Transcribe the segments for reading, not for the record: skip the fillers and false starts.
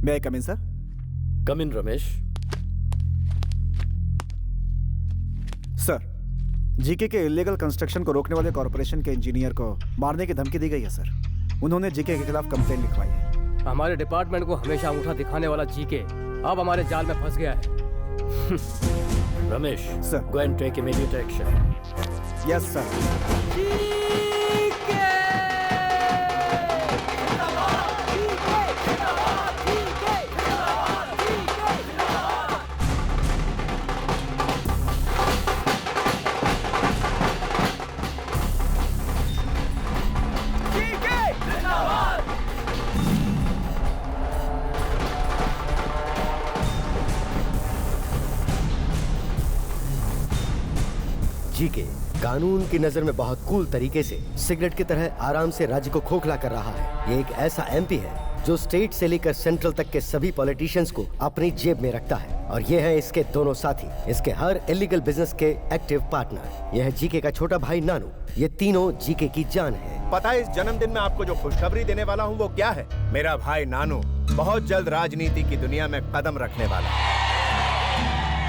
May I come in, sir? Come in, Ramesh. Sir, GK के illegal construction को रोकने वाले कॉर्पोरेशन के इंजीनियर को मारने की धमकी दी गई है सर। उन्होंने जीके के खिलाफ कंप्लेंट लिखवाई है। हमारे डिपार्टमेंट को हमेशा अंगूठा दिखाने वाला जीके अब हमारे जाल में फंस गया है। Ramesh, sir, go and take immediate action. Yes sir. GK कानून की नजर में बहुत कूल तरीके से सिगरेट की तरह आराम से राज्य को खोखला कर रहा है। ये एक ऐसा एमपी है जो स्टेट से लेकर सेंट्रल तक के सभी पॉलिटिशियंस को अपनी जेब में रखता है, और ये है इसके दोनों साथी, इसके हर इलीगल बिजनेस के एक्टिव पार्टनर। यह है जीके का छोटा भाई नानू। ये तीनों जीके की जान है। पता है इस जन्मदिन में आपको जो खुशखबरी देने वाला हूँ वो क्या है? मेरा भाई नानू बहुत जल्द राजनीति की दुनिया में कदम रखने वाला है।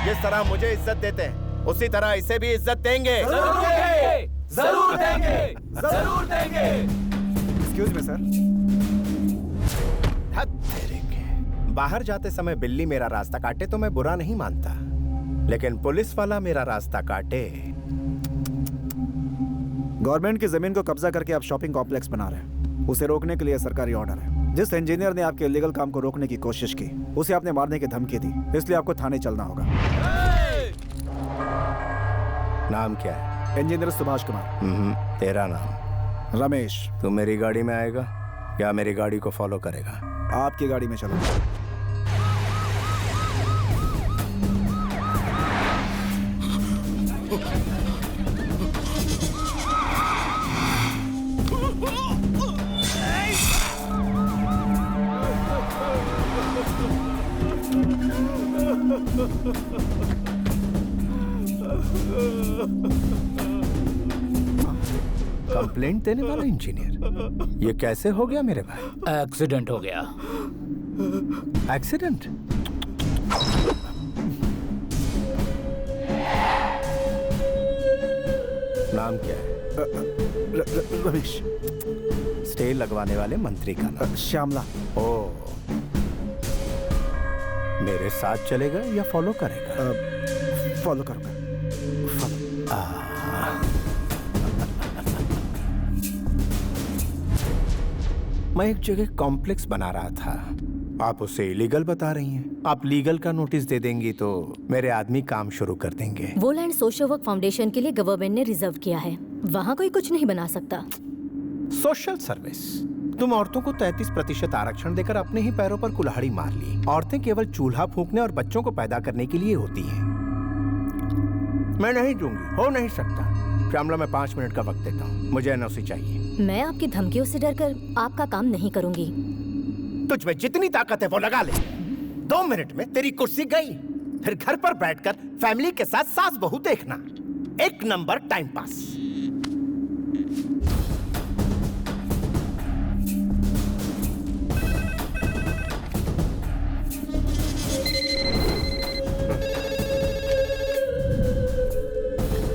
जिस तरह मुझे इज्जत देते हैं उसी तरह इसे भी इज्जत देंगे। जरूर देंगे, जरूर देंगे, जरूर देंगे। Excuse me sir. बाहर जाते समय बिल्ली मेरा रास्ता काटे तो मैं बुरा नहीं मानता, लेकिन पुलिस वाला मेरा रास्ता काटे। गवर्नमेंट की जमीन को कब्जा करके आप शॉपिंग कॉम्प्लेक्स बना रहे हैं, उसे रोकने के लिए सरकारी ऑर्डर है। जिस इंजीनियर ने आपके इलीगल काम को रोकने की कोशिश की उसे आपने मारने की धमकी दी, इसलिए आपको थाने चलना होगा। नाम क्या है? इंजीनियर सुभाष कुमार। तेरा नाम? रमेश। तू मेरी गाड़ी में आएगा या मेरी गाड़ी को फॉलो करेगा? आपकी गाड़ी में चलूंगा। कंप्लेंट देने वाला इंजीनियर, ये कैसे हो गया मेरे भाई? एक्सीडेंट हो गया। एक्सीडेंट? नाम क्या है? रमेश। स्टे लगवाने वाले मंत्री का नाम? श्यामला। ओ, मेरे साथ चलेगा या फॉलो करेगा? फॉलो करूंगा। मैं एक जगह कॉम्प्लेक्स बना रहा था, आप उसे इलीगल बता रही हैं। आप लीगल का नोटिस दे देंगी तो मेरे आदमी काम शुरू कर देंगे। वो लैंड सोशल वर्क फाउंडेशन के लिए गवर्नमेंट ने रिजर्व किया है, वहाँ कोई कुछ नहीं बना सकता। Social service? तुम औरतों को 33% आरक्षण देकर अपने ही पैरों पर कुल्हाड़ी मार ली। औरतें केवल चूल्हा फूंकने और बच्चों को पैदा करने के लिए होती हैं। मैं नहीं दूंगी, हो नहीं सकता। श्यामला, मैं 5 मिनट का वक्त देता हूँ, मुझे एनओसी चाहिए। मैं आपकी धमकियों से डरकर आपका काम नहीं करूंगी। तुझ में जितनी ताकत है वो लगा ले। 2 मिनट में तेरी कुर्सी गई, फिर घर पर बैठकर फैमिली के साथ सास बहू देखना, 1 नंबर टाइम पास।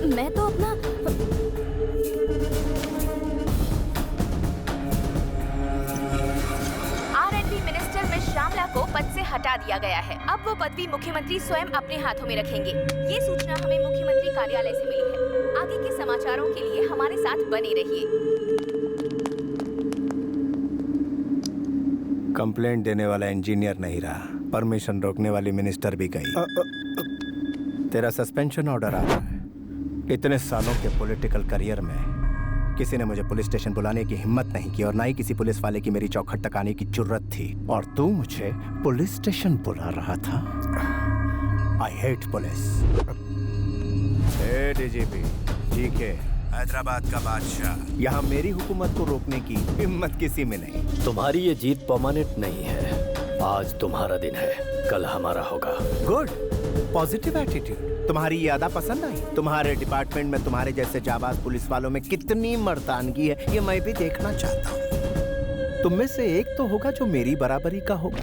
मैं तो अपना R&D मिनिस्टर में श्यामला को पद से हटा दिया गया है। अब वो पदवी मुख्यमंत्री स्वयं अपने हाथों में रखेंगे। ये सूचना हमें मुख्यमंत्री कार्यालय से मिली है। आगे के समाचारों के लिए हमारे साथ बने रहिए। कंप्लेंट देने वाला इंजीनियर नहीं रहा, परमिशन रोकने वाली मिनिस्टर भी गई। तेरा सस्पेंशन ऑर्डर आ रहा है। इतने सालों के पॉलिटिकल करियर में किसी ने मुझे पुलिस स्टेशन बुलाने की हिम्मत नहीं की और ना ही किसी पुलिस वाले की मेरी चौखट तक आने की जुर्रत थी, और तू मुझे पुलिस स्टेशन बुला रहा था। I hate police. DGP GK, Hyderabad का बादशाह, यहाँ मेरी हुकूमत को रोकने की हिम्मत किसी में नहीं। तुम्हारी ये जीत परमानेंट नहीं है। आज तुम्हारा दिन है, कल हमारा होगा। Good, positive attitude. तुम्हारी ये अदा पसंद आई? तुम्हारे डिपार्टमेंट में तुम्हारे जैसे जाबाज पुलिस वालों में कितनी मर्दानगी है, ये मैं भी देखना चाहता हूँ। तुम में से एक तो होगा जो मेरी बराबरी का होगा।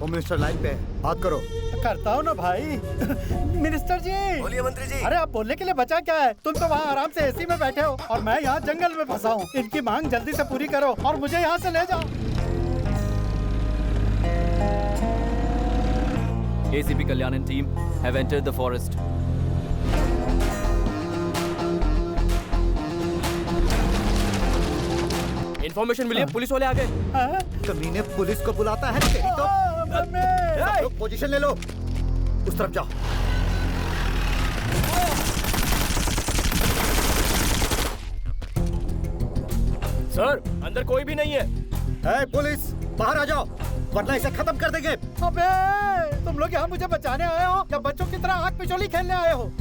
होम मिनिस्टर लाइन पे है, बात करो। करता हूँ ना भाई। मिनिस्टर जी। बोलिए मंत्री जी। अरे आप बोलने के लिए बचा क्या है? तुम तो वहाँ आराम से एसी में बैठे हो और मैं यहाँ जंगल में फंसा हूँ। इनकी मांग जल्दी से पूरी करो और मुझे यहाँ से ले जाओ। ACP Kalyan and team have entered the forest. Information मिली है, पुलिस वाले आ गए। हाँ? कमीने पुलिस को बुलाता है तेरी तो। मम्मी! सब लोग पोजीशन ले लो, उस तरफ जाओ। सर, अंदर कोई भी नहीं है। ए, पुलिस बाहर आ जाओ वरना इसे खत्म कर देंगे। अबे तुम लोग यहाँ मुझे बचाने आए हो या बच्चों की तरह आग पिछोली खेलने आए हो?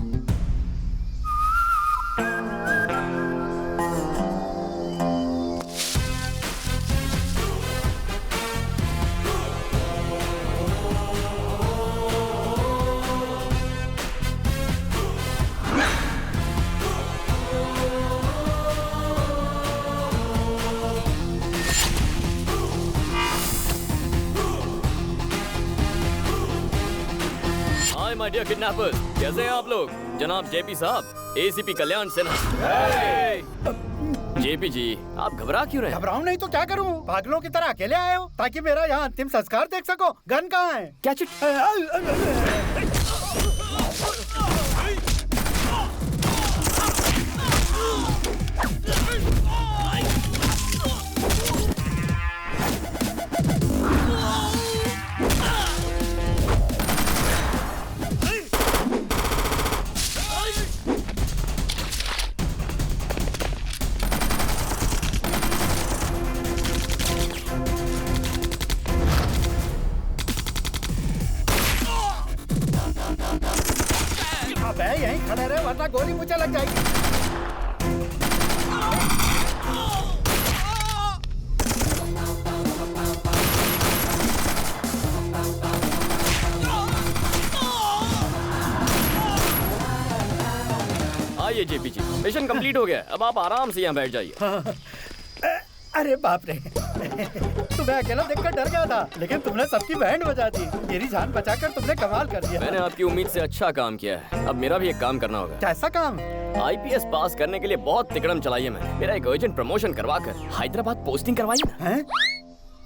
हाय माय डियर किडनैपर्स, कैसे हैं आप लोग? जनाब जेपी साहब, एसीपी कल्याण सिन्हा। जेपी जी, आप घबरा क्यों रहे हैं? घबराऊं नहीं तो क्या करूं? पागलों की तरह अकेले आए हो ताकि मेरा यहाँ अंतिम संस्कार देख सको। गन कहाँ है? Catch it. अबे यहीं खड़े रहे वरना गोली मुझे लग जाएगी। आइए जेपी जी, मिशन कंप्लीट हो गया। अब आप आराम से यहाँ बैठ जाइए। अरे बाप रे। तुम्हें अकेला देखकर डर गया था लेकिन तुमने सबकी बैंड बजा दी। मेरी जान बचाकर तुमने कमाल कर दिया। मैंने आपकी उम्मीद से अच्छा काम किया है, अब मेरा भी एक काम करना होगा। कैसा काम? आईपीएस पास करने के लिए बहुत तिकड़म चलाई है मैंने। मेरा एक अर्जेंट प्रमोशन करवाकर हैदराबाद पोस्टिंग करवाई ना। हैं?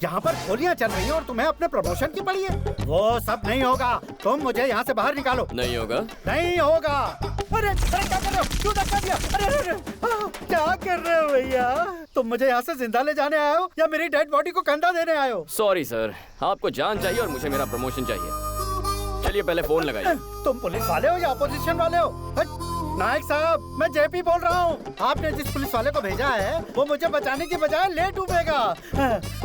यहाँ पर गोलियाँ चल रही है और तुम्हें अपने प्रमोशन की पड़ी है। वो सब नहीं होगा, तुम मुझे यहाँ से बाहर निकालो। नहीं होगा? नहीं होगा। अरे अरे क्या कर रहे हो? क्यों धक्का दिया? अरे अरे अरे क्या कर रहे हो भैया? तुम मुझे यहाँ से जिंदा ले जाने आए हो या मेरी डेड बॉडी को कंधा देने आए हो? सॉरी सर, आपको जान चाहिए और मुझे मेरा प्रमोशन चाहिए। चलिए पहले फोन लगाइए। तुम पुलिस वाले हो या अपोजिशन वाले हो? नायक साहब, मैं जेपी बोल रहा हूँ। आपने जिस पुलिस वाले को भेजा है वो मुझे बचाने की बजाय ले डूबेगा।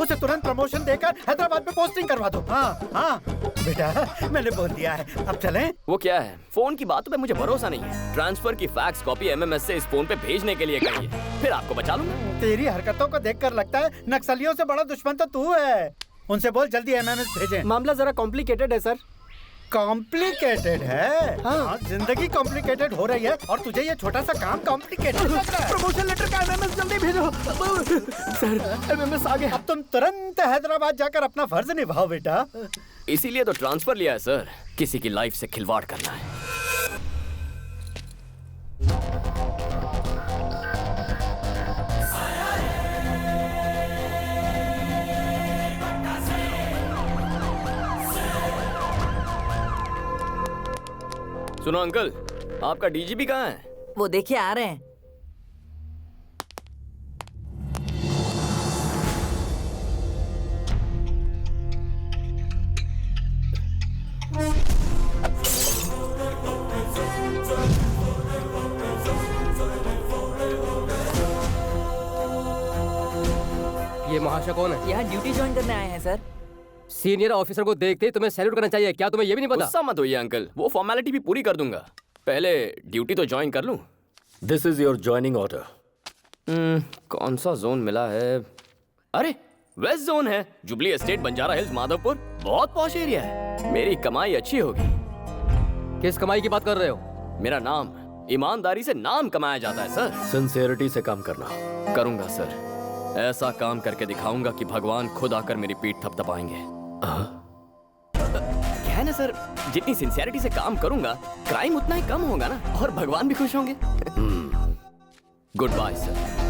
उसे तुरंत प्रमोशन देकर हैदराबाद में पोस्टिंग करवा दो। हाँ हाँ बेटा, मैंने बोल दिया है। अब चलें? वो क्या है? फोन की बातों पे मुझे भरोसा नहीं है। ट्रांसफर की फैक्स कॉपी एमएमएस से इस फोन पे भेजने के लिए कहिए, फिर आपको बचा लूंगा। तेरी हरकतों को देखकर लगता है नक्सलियों से बड़ा दुश्मन तो तू है। उनसे बोल जल्दी एमएमएस भेजें। मामला जरा कॉम्प्लिकेटेड है सर। कॉम्प्लिकेटेड है? हाँ, जिंदगी कॉम्प्लिकेटेड हो रही है और तुझे ये छोटा सा काम कॉम्प्लिकेटेड लग रहा है। प्रमोशन लेटर का एमएमएस जल्दी भेजो। सर एमएमएस आ गया। अब तुम तुरंत हैदराबाद जाकर अपना फर्ज निभाओ बेटा। इसीलिए तो ट्रांसफर लिया है सर, किसी की लाइफ से खिलवाड़ करना है। सुनो अंकल, आपका डीजीपी कहाँ है? वो देखिए आ रहे हैं। ये महाशय कौन है? यहाँ ड्यूटी ज्वाइन करने आए हैं सर। सीनियर ऑफिसर को देखते ही तुम्हें सैल्यूट करना चाहिए। क्या तुम्हें ये भी नहीं पता? गुस्सा मत होइए अंकल, वो फॉर्मेलिटी भी पूरी कर दूंगा। पहले ड्यूटी तो ज्वाइन कर लूं। This is your joining order. कौन सा जोन मिला है? अरे वेस्ट जोन है, जुबली एस्टेट, बंजारा हिल्स, माधवपुर। बहुत पॉश एरिया है, मेरी कमाई अच्छी होगी। किस कमाई की बात कर रहे हो? मेरा नाम ईमानदारी से नाम कमाया जाता है सर। सिंसियरिटी से काम करना। करूंगा सर, ऐसा काम करके दिखाऊंगा कि भगवान खुद आकर मेरी पीठ थपथपाएंगे। क्या है ना सर, जितनी सिंसियरिटी से काम करूंगा क्राइम उतना ही कम होगा ना, और भगवान भी खुश होंगे। Good bye sir.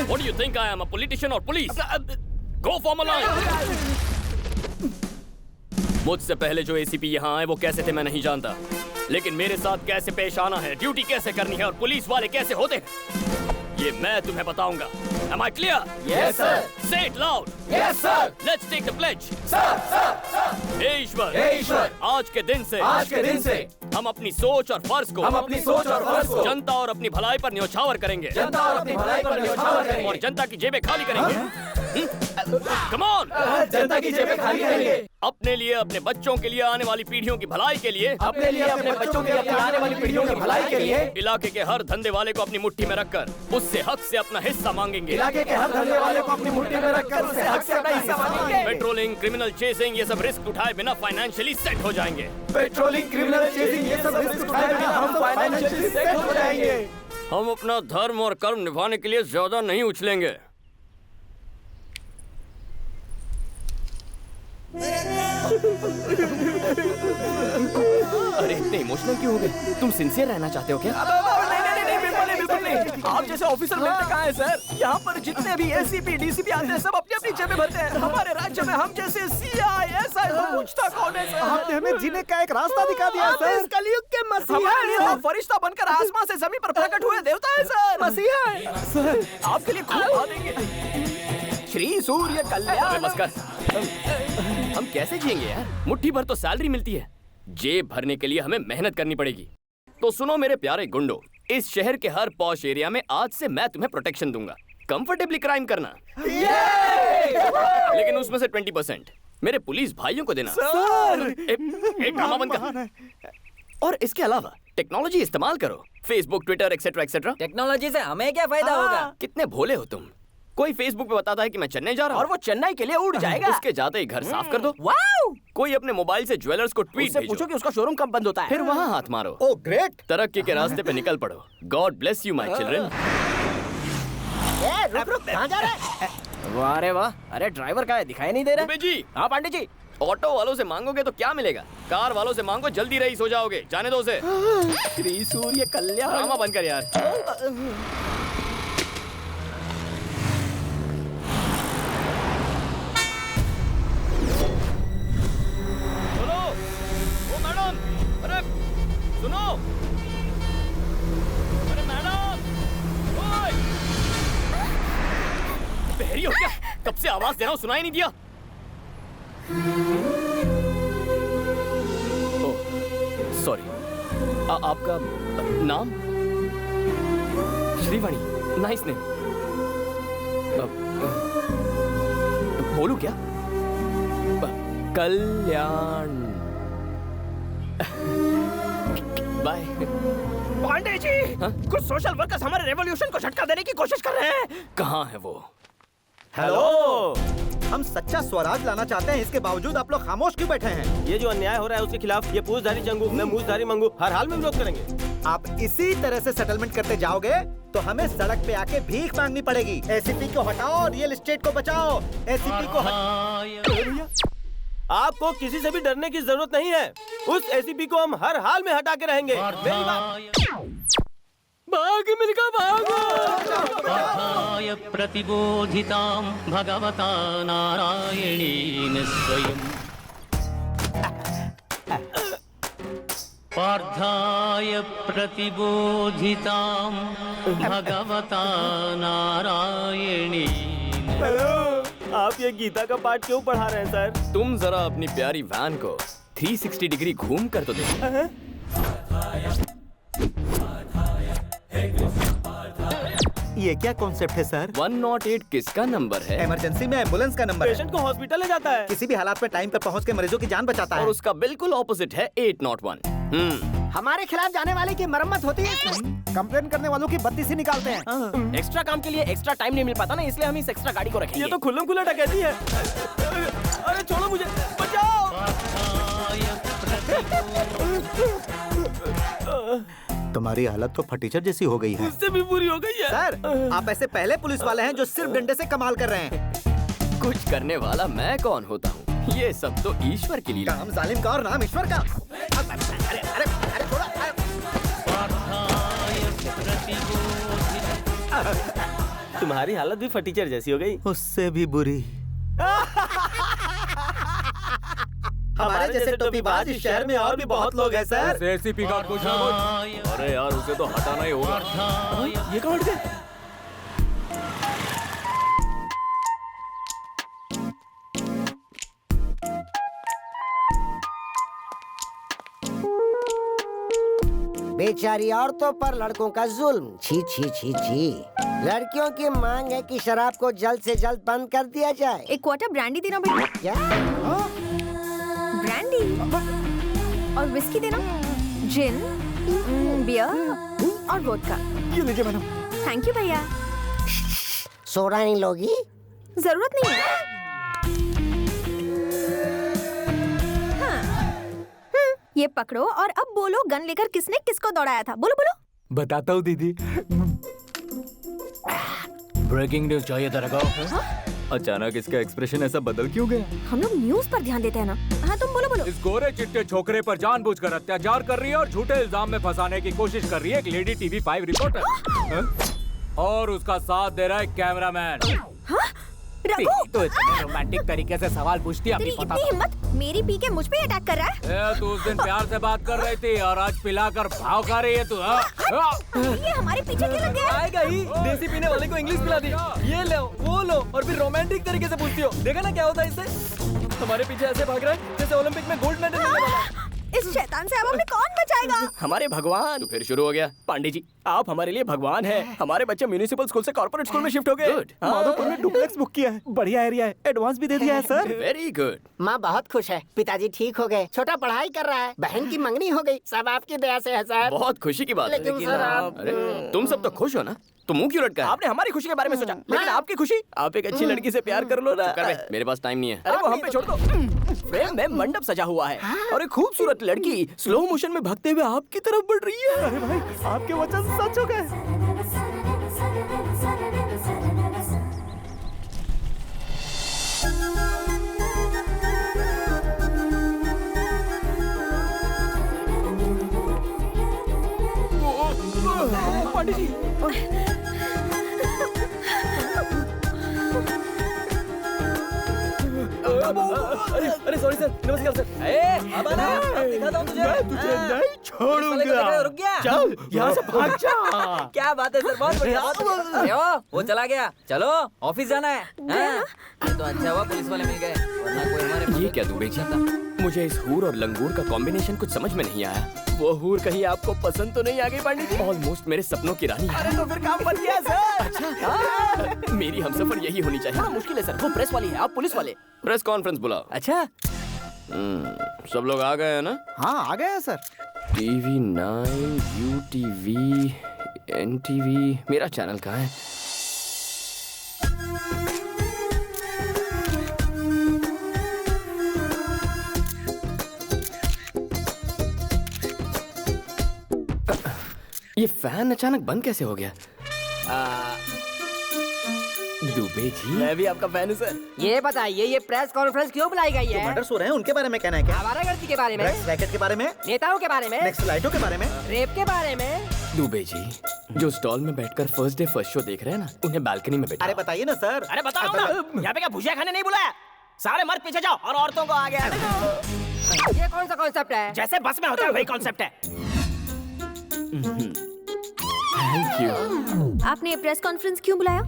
What do you think I am, a politician or police? Go form a line. मुझसे पहले जो एसीपी यहाँ आए वो कैसे थे मैं नहीं जानता, लेकिन मेरे साथ कैसे पेश आना है, ड्यूटी कैसे करनी है और पुलिस वाले कैसे होते हैं, ये मैं तुम्हें बताऊंगा। Am I clear? Yes, sir. Say it loud. Yes, sir. Let's take the pledge. Sir, sir, sir. हे ईश्वर, आज के दिन से हम अपनी सोच और फर्ज को जनता और अपनी भलाई पर न्योछावर करेंगे। और जनता की जेबें खाली करेंगे। Come on! जनता की जेबें खाली करेंगे। अपने लिए, अपने बच्चों के लिए, आने वाली पीढ़ियों की भलाई के लिए, अपने लिए, अपने बच्चों के लिए, आने वाली पीढ़ियों की भलाई के लिए, इलाके के हर धंधे वाले को अपनी मुट्ठी में रखकर उससे हक से अपना हिस्सा मांगेंगे। इलाके के हर धंधे वाले को अपनी मुट्ठी में रखकर उससे हक से अपना हिस्सा मांगेंगे। पेट्रोलिंग, क्रिमिनल चेसिंग, ये सब रिस्क उठाए बिना फाइनेंशियली सेट हो जाएंगे। पेट्रोलिंग, क्रिमिनल चेसिंग, ये सब रिस्क उठाए बिना हम फाइनेंशियली सेट हो जाएंगे। हम अपना धर्म और कर्म निभाने के लिए ज्यादा नहीं उछलेंगे। अरे इतने इमोशनल क्यों हो गए? तुम सिंसियर रहना चाहते हो क्या? नहीं, बिल्कुल नहीं। आप जैसे ऑफिसर मिलते कहाँ हैं सर? यहाँ पर जितने भी एसीपी, डीसीपी आते हैं सब अपनी अपनी जेबें भरते हैं। हमारे राज्य में हम जैसे सीआई, एसआई पूछता कौन है सर? आपने हमें जीने का एक रास्ता दिखा दिया आप सर। इस कलयुग के मसीहा हैं। फरिश्ता बनकर आसमान से जमीन पर प्रकट हुए देवता है सर। मसीहा है सर, आपके लिए खूब भागेंगे। श्री सूर्य कल्याण। बस कर। हम कैसे जिएंगे यार? मुट्ठी भर तो सैलरी मिलती है, जेब भरने के लिए हमें मेहनत करनी पड़ेगी। तो सुनो मेरे प्यारे गुंडो, इस शहर के हर पॉश एरिया में आज से मैं तुम्हें प्रोटेक्शन दूंगा। कंफर्टेबली क्राइम करना, लेकिन उसमें से 20% मेरे पुलिस भाइयों को देना। एक ड्रामा बंद कर। और इसके अलावा टेक्नोलॉजी इस्तेमाल करो, Facebook, Twitter, etcetera etcetera. Technology से हमें क्या फायदा होगा? कितने भोले हो तुम। कोई फेसबुक पे बताता है कि मैं चेन्नई जा रहा हूँ और वो चेन्नई के लिए उड़ जाएगा। उसके जाते ही घर साफ कर दो। वाओ! कोई अपने मोबाइल से ज्वेलर्स को ट्वीट उससे पूछो कि उसका शोरूम कब बंद होता है। फिर वहाँ हाथ मारो। Oh great. तरक्की के रास्ते पे निकल पड़ो। God bless you my children. रुक कहाँ जा रहा है? वाह रे वाह! अरे ड्राइवर का है, दिखाई नहीं दे रहा। दुबे जी, हाँ पांडे जी। ऑटो वालों से मांगोगे तो क्या मिलेगा? कार वालों से मांगो, जल्दी रईस हो जाओगे। जाने दो उसे। श्री सूर्य कल्याण। ड्रामा बंद कर यार। अरे सुनो, अरे मैडम, ओए, बहरी हो क्या? कब से आवाज दे रहा हूँ, सुनाई नहीं दिया? Oh, sorry. आपका नाम? Shrivani, nice name. बोलूं क्या? कल्याण। बाय। पांडे जी, कुछ सोशल वर्कर्स हमारे रेवोल्यूशन को झटका देने की कोशिश कर रहे हैं। कहाँ है वो? हेलो, हम सच्चा स्वराज लाना चाहते हैं, इसके बावजूद आप लोग खामोश क्यों बैठे हैं? ये जो अन्याय हो रहा है उसके खिलाफ ये पूछधारी जंगू, मैं मूछधारी मंगू हर हाल में विरोध करेंगे। आप इसी तरह से सेटलमेंट करते जाओगे तो हमें सड़क पे आके भीख मांगनी पड़ेगी। एसीपी को हटाओ, रियल एस्टेट को बचाओ। एसीपी को आपको किसी से भी डरने की जरूरत नहीं है। उस एसीपी को हम हर हाल में हटा के रहेंगे। मेरी बात। भाग मिलका भागो। प्रतिबोधितां भगवता नारायणेन स्वयं पार्थाय प्रतिबोधितां भगवता नारायणेन। हेलो, आप ये गीता का पाठ क्यों पढ़ा रहे हैं सर? तुम जरा अपनी प्यारी वैन को 360 डिग्री घूम कर तो देखो। ये क्या कॉन्सेप्ट है सर? 108 किसका नंबर है? इमरजेंसी में एम्बुलेंस का नंबर पेशेंट को हॉस्पिटल ले जाता है। किसी भी हालात में टाइम पे पहुंच के मरीजों की जान बचाता और है। उसका बिल्कुल ऑपोजिट है 801। हमारे खिलाफ जाने वाले की मरम्मत होती है इसमें। कंप्लेन करने वालों की बत्ती से निकालते हैं। एक्स्ट्रा काम के लिए एक्स्ट्रा टाइम नहीं मिल पाता ना, इसलिए हम इस एक्स्ट्रा गाड़ी को रखेंगे। ये तो खुल्लम खुल्ला डकैती है। अरे छोड़ो मुझे, बचाओ। तुम्हारी हालत तो फटीचर जैसी हो गई है। उससे भी बुरी हो गई है। सर, आप ऐसे पहले पुलिस वाले हैं जो सिर्फ डंडे से कमाल कर रहे हैं। कुछ करने वाला मैं कौन होता हूँ? ये सब तो ईश्वर की लीला। काम जालिम का और नाम ईश्वर का। अरे अरे अरे थोड़ा तुम्हारी हालत भी फटीचर जैसी हो गई। उससे भी बुरी। हमारे जैसे टोपीबाज इस शहर में और भी बहुत लोग हैं सर। एसीपी का कुछ ना कुछ। अरे यार उसे तो हटाना ही होगा। ये कौन गए? बेचारी औरतों पर लड़कों का जुल्म। छी छी छी छी। लड़कियों की मांग है कि शराब को जल्द से जल्द बंद कर दिया जाए। एक क्वार्टर ब्रांडी देना बेटा। क्या? ब्रांडी और विस्की देना, जिन, बियर और वोडका। ये लीजिए मैडम। थैंक यू भैया। सोडा नहीं लोगी? जरूरत नहीं है। हाँ। ये पकड़ो और अब बोलो गन लेकर किसने किसको दौड़ाया था? बोलो बोलो। बताता हूँ दीदी। ब्रेकिंग न्यूज चाहिए तेरे को? अचानक इसका एक्सप्रेशन ऐसा बदल क्यों गया? हम लोग न्यूज पर ध्यान देते हैं ना। हाँ तुम बोलो बोलो। इस गोरे चिट्टे छोकरे पर जानबूझकर अत्याचार कर रही है और झूठे इल्जाम में फंसाने की कोशिश कर रही है एक लेडी टीवी 5 रिपोर्टर। और उसका साथ दे रहा है कैमरामैन। तो इतने रोमांटिक तरीके से सवाल पूछती है अपनी इतनी हिम्मत मेरी पी के मुझ पे अटैक कर रहा है। तू उस दिन प्यार से बात कर रही थी और आज पिलाकर भाव खा रही है तू। ये हमारे पीछे क्यों लग गया? आएगा ही। देसी पीने वाले को इंग्लिश पिला दी। ये लो वो लो और फिर रोमांटिक तरीके से पूछती हो। देखा ना क्या होता है इससे? हमारे पीछे ऐसे भाग रहा है जैसे ओलंपिक में गोल्ड मेडल मिलने वाला है। इस शैतान से अब हमें कौन बचाएगा? हमारे भगवान। तो फिर शुरू हो गया। पांडे जी आप हमारे लिए भगवान हैं। हमारे बच्चे म्यूनिसिपल स्कूल से कॉर्पोरेट स्कूल में शिफ्ट हो गए। माधोपुर में डुप्लेक्स बुक किया है। बढ़िया एरिया है। एडवांस भी दे दिया है सर। Very good. माँ बहुत खुश है। पिताजी ठीक हो गए। छोटा पढ़ाई कर रहा है। बहन की मंगनी हो गई। सब आपकी दया से है सर। बहुत खुशी की बात है। लेकिन सर आप अरे तुम सब तो खुश हो ना? तो मुंह क्यों लटका है? आपने हमारी खुशी के बारे में सोचा, लेकिन आपकी खुशी? आप एक अच्छी लड़की से प्यार कर लो ना। कर बे, मेरे पास टाइम नहीं है। अरे वो हम पे छोड़ दो। फ्रेम में मंडप सजा हुआ है और एक खूबसूरत लड़की स्लो मोशन में भागते हुए आपकी तरफ बढ़ रही है। अरे भाई आपके वचन सच हो गए। पांडे जी अरे सॉरी सर। नमस्कार सर। अब आना, अब दिखाता हूँ तुझे। मैं तुझे नहीं छोड़ूंगा। रुक गया। चल यहाँ से भाग जा। क्या बात है सर, बहुत बढ़िया। अरे वो चला गया। चलो ऑफिस जाना है। हाँ? तो अच्छा हुआ पुलिस वाले मिल गए, वरना कोई हमारे। ये क्या दुबे जी? मुझे इस हूर और लंगूर का कॉम्बिनेशन कुछ समझ में नहीं आया। वो हूर कहीं आपको पसंद तो नहीं आ गई पांडे जी? ऑलमोस्ट मेरे सपनों की रानी है। अरे तो फिर काम बन गया सर। अच्छा मेरी हमसफर यही होनी चाहिए। थोड़ा मुश्किल है सर, वो प्रेस वाली है, आप पुलिस वाले। प्रेस कॉन्फ्रेंस बुलाओ। अच्छा सब लोग आ गए हैं ना? हाँ आ गए हैं सर। TV 9, UTV, NTV, मेरा चैनल कहाँ है? ये फैन अचानक बंद कैसे हो गया? दुबे जी मैं भी आपका फैन हूँ सर। ये बताइए ये प्रेस कॉन्फ्रेंस क्यों बुलाई गई है? मर्डर्स हो रहे हैं उनके बारे में कहना है क्या? आवारागर्दी के बारे में, रैकेट के बारे में, नेताओं के बारे में, नक्सलाइटों के बारे में, रेप के बारे में। दुबे जी जो स्टॉल में बैठकर फर्स्ट डे फर्स्ट शो देख रहे हैं ना, उन्हें बालकनी में बैठा। अरे बताइए ना सर। अरे बताओ ना, यहाँ पे क्या भुजिया खाने नहीं बुलाया? सारे मर्द पीछे जाओ और औरतों को आगे आने दो। ये कौन सा कॉन्सेप्ट है? जैसे बस में होता है वही कॉन्सेप्ट है। Thank you. आपने ये प्रेस कॉन्फ्रेंस क्यों बुलाया?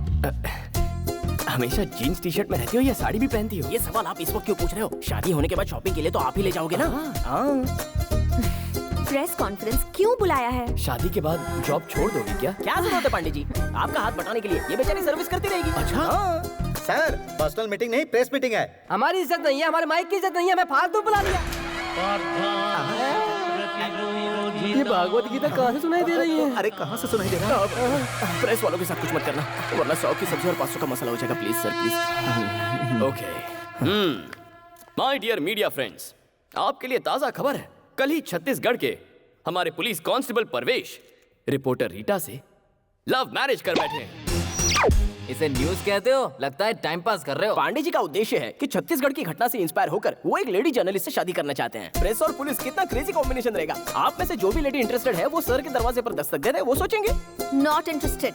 हमेशा जीन्स टी शर्ट में रहती हो या साड़ी भी पहनती हो? ये सवाल आप इस वक्त क्यों पूछ रहे हो? शादी होने के बाद शॉपिंग के लिए तो आप ही ले जाओगे ना। प्रेस कॉन्फ्रेंस क्यों बुलाया है? शादी के बाद जॉब छोड़ दोगी क्या? क्या जरूरत है पांडे जी आपका हाथ बटाने के लिए? ये बेचारी सर्विस करती रहेगी। अच्छा सर पर्सनल मीटिंग नहीं, प्रेस मीटिंग है। हमारी इज्जत नहीं है, हमारे माइक की इज्जत नहीं है, हमें फालतू बुला लिया। ये भागवत गीता कहाँ से सुनाई दे रही है? अरे कहाँ से सुनाई दे रहा है? प्रेस वालों के साथ कुछ मत करना, वरना 100 की सब्जी और 500 का मसाला हो जाएगा। Please sir please. Okay my dear media friends, आपके लिए ताजा खबर है। कल ही छत्तीसगढ़ के हमारे पुलिस कांस्टेबल परवेश रिपोर्टर रीटा से लव मैरिज कर बैठे हैं। इसे न्यूज़ कहते हो? लगता है टाइम पास कर रहे हो। पांडे जी का उद्देश्य है कि छत्तीसगढ़ की घटना से इंस्पायर होकर वो एक लेडी जर्नलिस्ट से शादी करना चाहते हैं। प्रेस और पुलिस कितना क्रेजी कॉम्बिनेशन रहेगा। आप में से जो भी लेडी इंटरेस्टेड है वो सर के दरवाजे पर दस्तक दे दे, वो सोचेंगे। नॉट इंटरेस्टेड,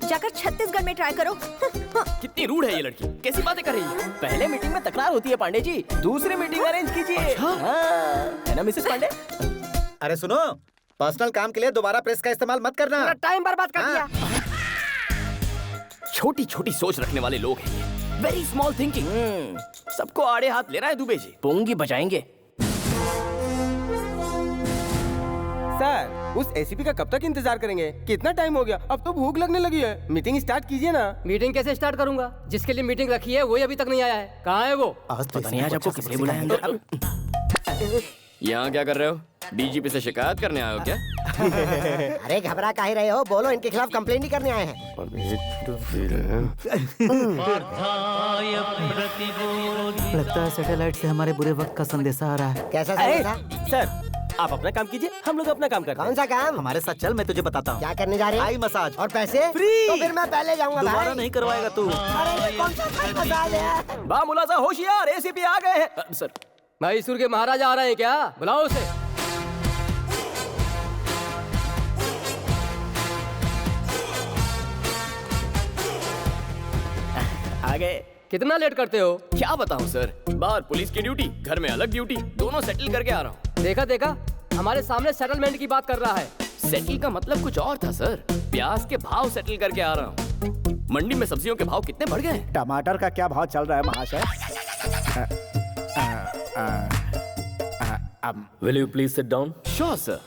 जाकर छत्तीसगढ़ में ट्राई करो। कितनी रूड है ये लड़की, कैसी बातें कर रही है? पहले मीटिंग में तकरार होती है पांडे जी, दूसरी मीटिंग अरेंज कीजिए। है ना मिसेस पांडे? अरे सुनो, पर्सनल काम के लिए दोबारा प्रेस का इस्तेमाल मत करना। टाइम बर्बाद कर दिया। छोटी छोटी सोच रखने वाले लोग हैं ये, वेरी स्मॉल थिंकिंग। सबको आड़े हाथ ले रहा है दुबे जी। पोंगी बजाएंगे। सर उस एसीपी का कब तक इंतजार करेंगे? कितना टाइम हो गया, अब तो भूख लगने लगी है। मीटिंग स्टार्ट कीजिए ना। मीटिंग कैसे स्टार्ट करूंगा? जिसके लिए मीटिंग रखी है वही अभी तक नहीं आया है। कहाँ है वो? पता नहीं आज आपको किसने बुलाया अंदर। यहाँ क्या कर रहे हो? डीजीपी से शिकायत करने आए हो क्या? अरे घबरा काहे रहे हो? बोलो, इनके खिलाफ कंप्लेंट ही करने आए हैं। लगता है सैटेलाइट से हमारे बुरे वक्त का संदेशा आ रहा है। कैसा संदेशा? सर आप अपना काम कीजिए, हम लोग अपना काम करते हैं। कौन सा काम? हमारे साथ चल, मैं तुझे बताता हूँ। क्या करने जा रहे हैं? आई मसाज और पैसे फ्री। तो फिर मैं पहले जाऊंगा। दोबारा नहीं करवाएगा तू। अरे कौन सा थाई मसाज है? बा मुलाजा होशियार, एसीपी आ गए हैं। सर मैसूर के महाराजा आ रहे हैं क्या? बुलाओ उसे। आ गए। कितना लेट करते हो? क्या बताऊं सर, बाहर पुलिस की ड्यूटी, घर में अलग ड्यूटी, दोनों सेटल करके आ रहा हूँ। देखा देखा, हमारे सामने सेटलमेंट की बात कर रहा है। सेटल का मतलब कुछ और था सर, प्याज के भाव सेटल करके आ रहा हूँ। मंडी में सब्जियों के भाव कितने बढ़ गए? टमाटर का क्या भाव चल रहा है महाशय? Will you please sit down? Sure sir.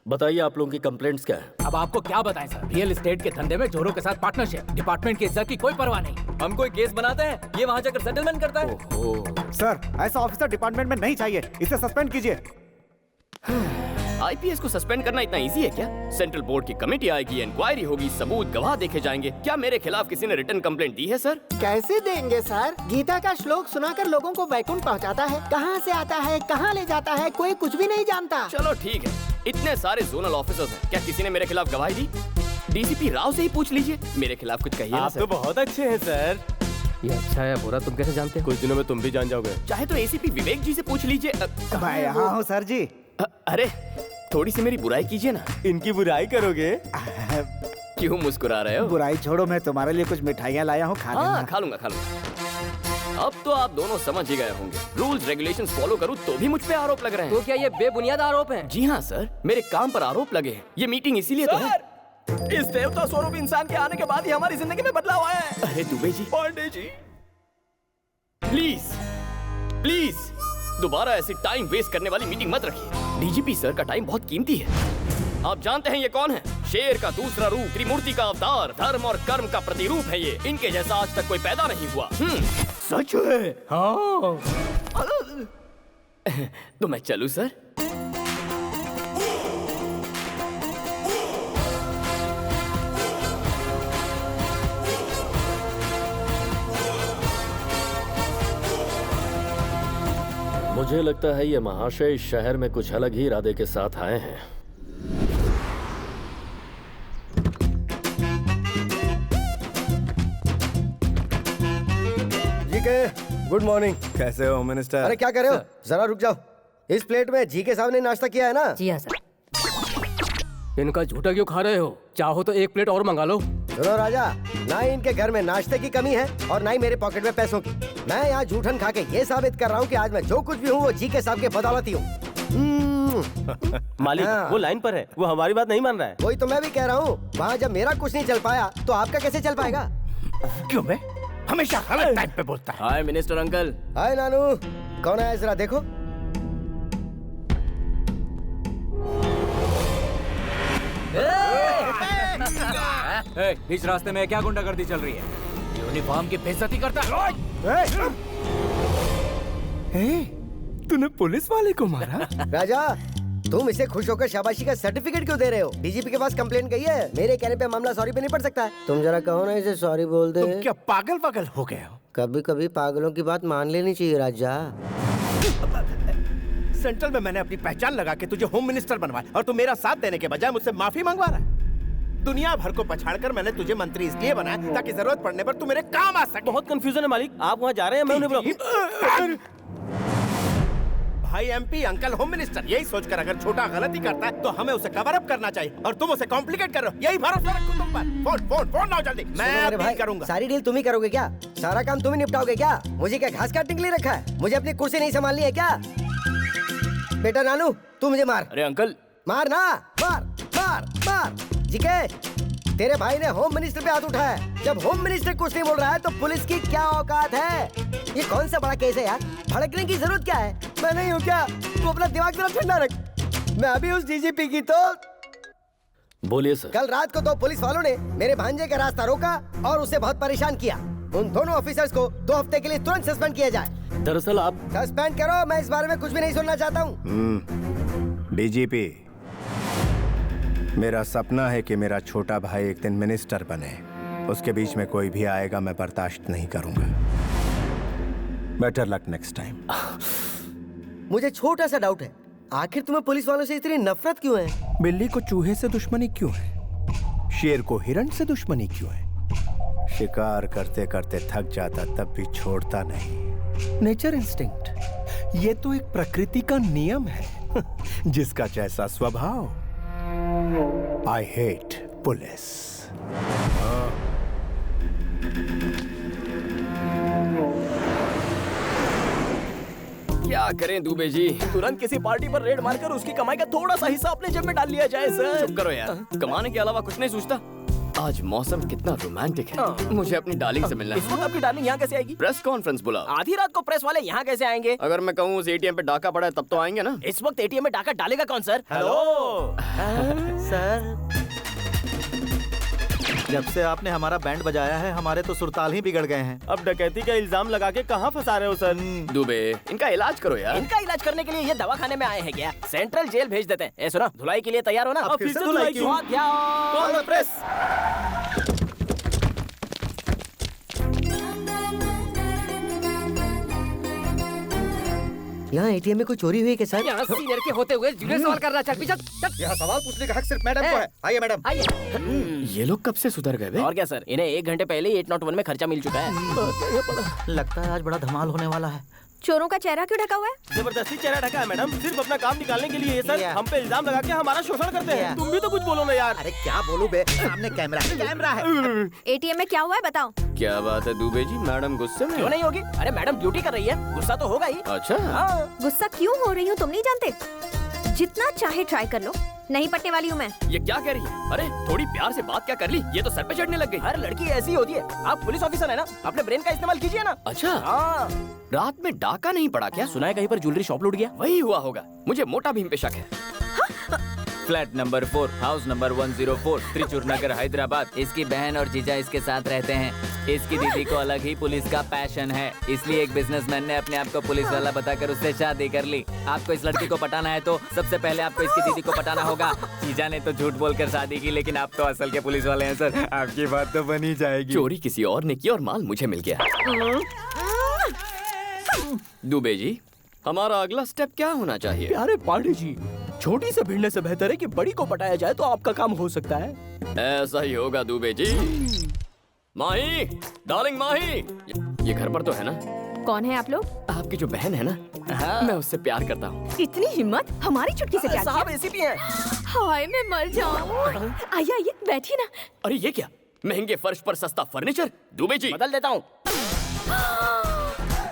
बताइए आप लोगों की कंप्लेंट्स क्या है? अब आपको क्या बताएं सर, रियल एस्टेट के धंधे में जोरों के साथ पार्टनरशिप, डिपार्टमेंट की इज्जत की कोई परवाह नहीं। हम कोई केस बनाते हैं, ये वहाँ जाकर सेटलमेंट करता है। सर ऐसा ऑफिसर डिपार्टमेंट में नहीं चाहिए, इसे सस्पेंड कीजिए। आईपीएस को सस्पेंड करना इतना इजी है क्या? सेंट्रल बोर्ड की कमेटी आएगी, इंक्वायरी होगी, सबूत गवाह देखे जाएंगे। क्या मेरे खिलाफ किसी ने रिटर्न कंप्लेंट दी है सर? कैसे देंगे सर? गीता का श्लोक सुनाकर लोगों को वैकुंठ पहुंचाता है, कहां से आता है कहां ले जाता है कोई कुछ भी नहीं जानता। चलो ठीक है, इतने सारे जोनल ऑफिसर्स हैं, क्या किसी ने मेरे खिलाफ गवाही दी? डीसीपी राव से ही पूछ लीजिए, मेरे खिलाफ कुछ कहिए ना आप सर। तो बहुत अच्छे हैं सर। ये अच्छा है बुरा तुम कैसे जानते? कुछ दिनों में तुम भी जान जाओगे। चाहे तो एसीपी विवेक जी से पूछ लीजिए। मैं यहाँ हूँ सर जी। अरे थोड़ी सी मेरी बुराई कीजिए ना। इनकी बुराई करोगे? क्यों मुस्कुरा रहे हो? बुराई छोड़ो, मैं तुम्हारे लिए कुछ मिठाइयाँ लाया हूँ, खा लेना। हाँ खा लूंगा खा लूंगा। अब तो आप दोनों समझ ही गए होंगे, रूल्स रेगुलेशंस फॉलो करूँ तो भी मुझ पे आरोप लग रहे हैं। तो क्या ये बेबुनियाद आरोप हैं? जी हाँ सर, मेरे काम पर आरोप लगे हैं। ये मीटिंग इसीलिए तो है। इस देवता स्वरूप इंसान के आने के बाद ही हमारी जिंदगी में बदलाव आया है। अरे दुबे जी, पांडे जी प्लीज प्लीज दोबारा ऐसी टाइम वेस्ट करने वाली मीटिंग मत रखिए। डीजीपी सर का टाइम बहुत कीमती है। आप जानते हैं ये कौन है? शेर का दूसरा रूप, त्रिमूर्ति का अवतार, धर्म और कर्म का प्रतिरूप है ये। इनके जैसा आज तक कोई पैदा नहीं हुआ। सच है? हाँ। तो मैं चलूं सर? मुझे लगता है ये महाशय इस शहर में कुछ अलग ही इरादे के साथ आए हैं। जी के गुड मॉर्निंग। कैसे हो मिनिस्टर? अरे क्या कर रहे हो? जरा रुक जाओ। इस प्लेट में जी के साहब ने नाश्ता किया है ना? जी हाँ सर। इनका झूठा क्यों खा रहे हो? चाहो तो एक प्लेट और मंगा लो। सुनो राजा, ना ही इनके घर में नाश्ते की कमी है और ना ही मेरे पॉकेट में पैसों की। मैं यहाँ जूठन खा के ये साबित कर रहा हूँ कि आज मैं जो कुछ भी हूँ वो जी के साहब के बदौलती हूँ। मालिक वो लाइन पर है, वो हमारी बात नहीं मान रहा है। वही तो मैं भी कह रहा हूँ, वहाँ जब मेरा कुछ नहीं चल पाया तो आपका कैसे चल पाएगा? क्यों बे? हमेशा गलत टाइम पे बोलता है। हाय मिनिस्टर अंकल। हाय नानू, कौन है जरा देखो। बीच रास्ते में क्या गुंडागर्दी चल रही है? यूनिफॉर्म की बेइज्जती करता है। तूने पुलिस वाले को मारा? राजा, तुम इसे खुश होकर शाबाशी का सर्टिफिकेट क्यों दे रहे हो? डीजीपी के पास कंप्लेंट गई है, मेरे कहने पे मामला सॉरी पे नहीं पड़ सकता है। तुम जरा कहो ना इसे सॉरी बोल दे। तुम क्या पागल हो गए हो? कभी कभी पागलों की बात मान लेनी चाहिए राजा। सेंट्रल में मैंने अपनी पहचान लगा के तुझे होम मिनिस्टर बनवाया और तू मेरा साथ देने के बजाय मुझसे माफी मंगवा रहा है। दुनिया भर को पछाड़कर मैंने तुझे मंत्री इसलिए बनाया ताकि जरूरत पड़ने पर तू मेरे काम आ सके। बहुत कंफ्यूजन है मालिक, आप वहाँ जा रहे हैं, मैं उन्हें बुलाऊं? भाई एमपी, अंकल होम मिनिस्टर, यही सोचकर अगर छोटा गलती करता है तो हमें उसे कवर अप करना चाहिए और तुम उसे कॉम्प्लिकेट कर रहे हो। यही भरोसा रखो तुम पर। फोन लाओ जल्दी, मैं डील करूंगा। सारी डील तुम ही करोगे क्या? सारा काम तुम ही निपटाओगे क्या? मुझे क्या घास काटने के लिए रखा है? मुझे अपनी कुर्सी नहीं संभालनी है क्या? बेटा नानू, तू मुझे मार। अरे अंकल, मार ना, मार मार मार। जीके, तेरे भाई ने होम मिनिस्टर पे हाथ उठाया है। जब होम मिनिस्टर कुछ नहीं बोल रहा है तो पुलिस की क्या औकात है? ये कौन सा बड़ा केस है यार? भड़कने की जरूरत क्या है? मैं नहीं हूँ क्या? तू अपना दिमाग जरा ठंडा रख। मैं अभी उस डीजीपी की तो बोलिए सर। कल रात को 2 पुलिस वालों ने मेरे भांजे का रास्ता रोका और उसे बहुत परेशान किया। उन दोनों ऑफिसर्स को 2 हफ्ते के लिए तुरंत सस्पेंड किया जाए। दरअसल आप सस्पेंड करो, मैं इस बारे में कुछ भी नहीं सुनना चाहता हूँ। डीजीपी, मेरा सपना है कि मेरा छोटा भाई एक दिन मिनिस्टर बने। उसके बीच में कोई भी आएगा मैं बर्दाश्त नहीं करूंगा। Better luck next time. मुझे छोटा सा डाउट है, आखिर तुम्हें पुलिस वालों से इतनी नफरत क्यों है? बिल्ली को चूहे से दुश्मनी क्यों है? शेर को हिरण से दुश्मनी क्यों है? शिकार करते करते थक जाता तब भी छोड़ता नहीं। नेचर इंस्टिंक्ट, ये तो एक प्रकृति का नियम है। जिसका जैसा स्वभाव। I hate police. क्या करें दुबे जी? तुरंत किसी पार्टी पर रेड मारकर उसकी कमाई का थोड़ा सा हिस्सा अपने जेब में डाल लिया जाए सर। चुप करो यार, कमाने के अलावा कुछ नहीं सोचता। आज मौसम कितना रोमांटिक है। मुझे अपनी डार्लिंग से मिलना है। इस वक्त आपकी डार्लिंग यहाँ कैसे आएगी? प्रेस कॉन्फ्रेंस बुला। आधी रात को प्रेस वाले यहाँ कैसे आएंगे? अगर मैं कहूँ उस एटीएम पे डाका पड़ा है तब तो आएंगे ना। इस वक्त एटीएम में डाका डालेगा कौन सर? हेलो सर, जब से आपने हमारा बैंड बजाया है हमारे तो सुरताल ही बिगड़ गए हैं। अब डकैती का इल्जाम लगा के कहाँ फंसा रहे हो सर? दुबे, इनका इलाज करो यार। इनका इलाज करने के लिए ये दवाखाने में आए हैं क्या? सेंट्रल जेल भेज देते हैं। सुना, धुलाई के लिए तैयार हो ना? अब फिर से धुलाई क्यों? Call the press. यहाँ एटीएम में कोई चोरी हुई है सर? यहाँ सीनियर के होते हुए जूनियर सवाल कर रहा। चल पीछे। यहाँ सवाल पूछने का हक सिर्फ मैडम को है। आइए मैडम। आइए। ये लोग कब से सुधर गए बे? और क्या सर, इन्हें 1 घंटे पहले ही 801 में खर्चा मिल चुका है। लगता है आज बड़ा धमाल होने वाला है। चोरों का चेहरा क्यों ढका हुआ है? जबरदस्ती चेहरा ढका है मैडम, सिर्फ अपना काम निकालने के लिए। ये सर हम पे इल्जाम लगा के हमारा शोषण करते हैं। तुम भी तो कुछ बोलो ना यार। अरे क्या बोलूं बे, सामने कैमरा है। एटीएम में क्या हुआ है बताओ? क्या बात है दुबे जी, मैडम गुस्से में? क्यों नहीं होगी? अरे मैडम ड्यूटी कर रही है, गुस्सा तो होगा ही। अच्छा। गुस्सा क्यों हो रही हूँ तुम नहीं जानते? जितना चाहे ट्राई कर लो, नहीं पटने वाली हूँ मैं। ये क्या कह रही है? अरे थोड़ी प्यार से बात क्या कर ली, ये तो सर पे चढ़ने लग गई। हर लड़की ऐसी होती है। आप पुलिस ऑफिसर है ना, अपने ब्रेन का इस्तेमाल कीजिए ना। अच्छा। रात में डाका नहीं पड़ा क्या? सुना है कहीं पर ज्वेलरी शॉप लूट गया। वही हुआ होगा, मुझे मोटा भीम पे शक है। Flat number 4, house number 104, Trichur Nagar, Hyderabad. इसकी बहन और जीजा इसके साथ रहते हैं। इसकी दीदी को अलग ही पुलिस का पैशन है, इसलिए एक बिजनेसमैन ने अपने आप को पुलिस वाला बताकर उससे शादी कर ली। आपको इस लड़की को पटाना है तो सबसे पहले आपको इसकी दीदी को पटाना होगा। जीजा ने तो झूठ बोलकर शादी की, लेकिन आप तो असल के पुलिस वाले हैं सर, आपकी बात तो बनी जाएगी। चोरी किसी और ने की और माल मुझे मिल गया। दुबे जी, हमारा अगला स्टेप क्या होना चाहिए? प्यारे पांडे जी, छोटी से भिड़ने से बेहतर है कि बड़ी को पटाया जाए तो आपका काम हो सकता है। ऐसा ही होगा दुबे जी। माही, डार्लिंग माही, ये घर पर तो है ना? कौन है आप लोग? आपकी जो बहन है ना, मैं उससे प्यार करता हूँ। इतनी हिम्मत, हमारी चुटकी से प्यार साहब किया? ऐसी भी हैं। हाय मैं मर जाऊँ। आइए आइए बैठिए ना। अरे ये क्या, महंगे फर्श पर सस्ता फर्नीचर? दुबे जी बदल देता हूँ।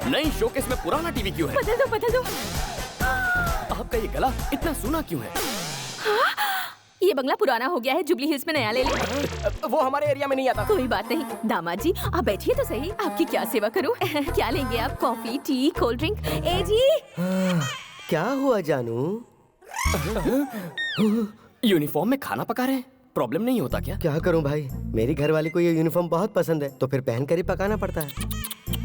नई शोकेस में पुराना टीवी क्यों है? बदल दो बदल दो। आपका ये गला इतना सूना क्यों है? ये बंगला पुराना हो गया है, जुबली हिल्स में नया ले ले। वो हमारे एरिया में नहीं आता। कोई बात नहीं दामाद जी, आप बैठिए तो सही, आपकी क्या सेवा करूं? क्या लेंगे आप? Coffee, tea, cold drink? ए जी क्या हुआ जानू? यूनिफॉर्म में खाना पका रहे हैं? प्रॉब्लम नहीं होता क्या? क्या करूं भाई, मेरी घरवाली को ये यूनिफॉर्म बहुत पसंद है, तो फिर पहन कर ही पकाना पड़ता है।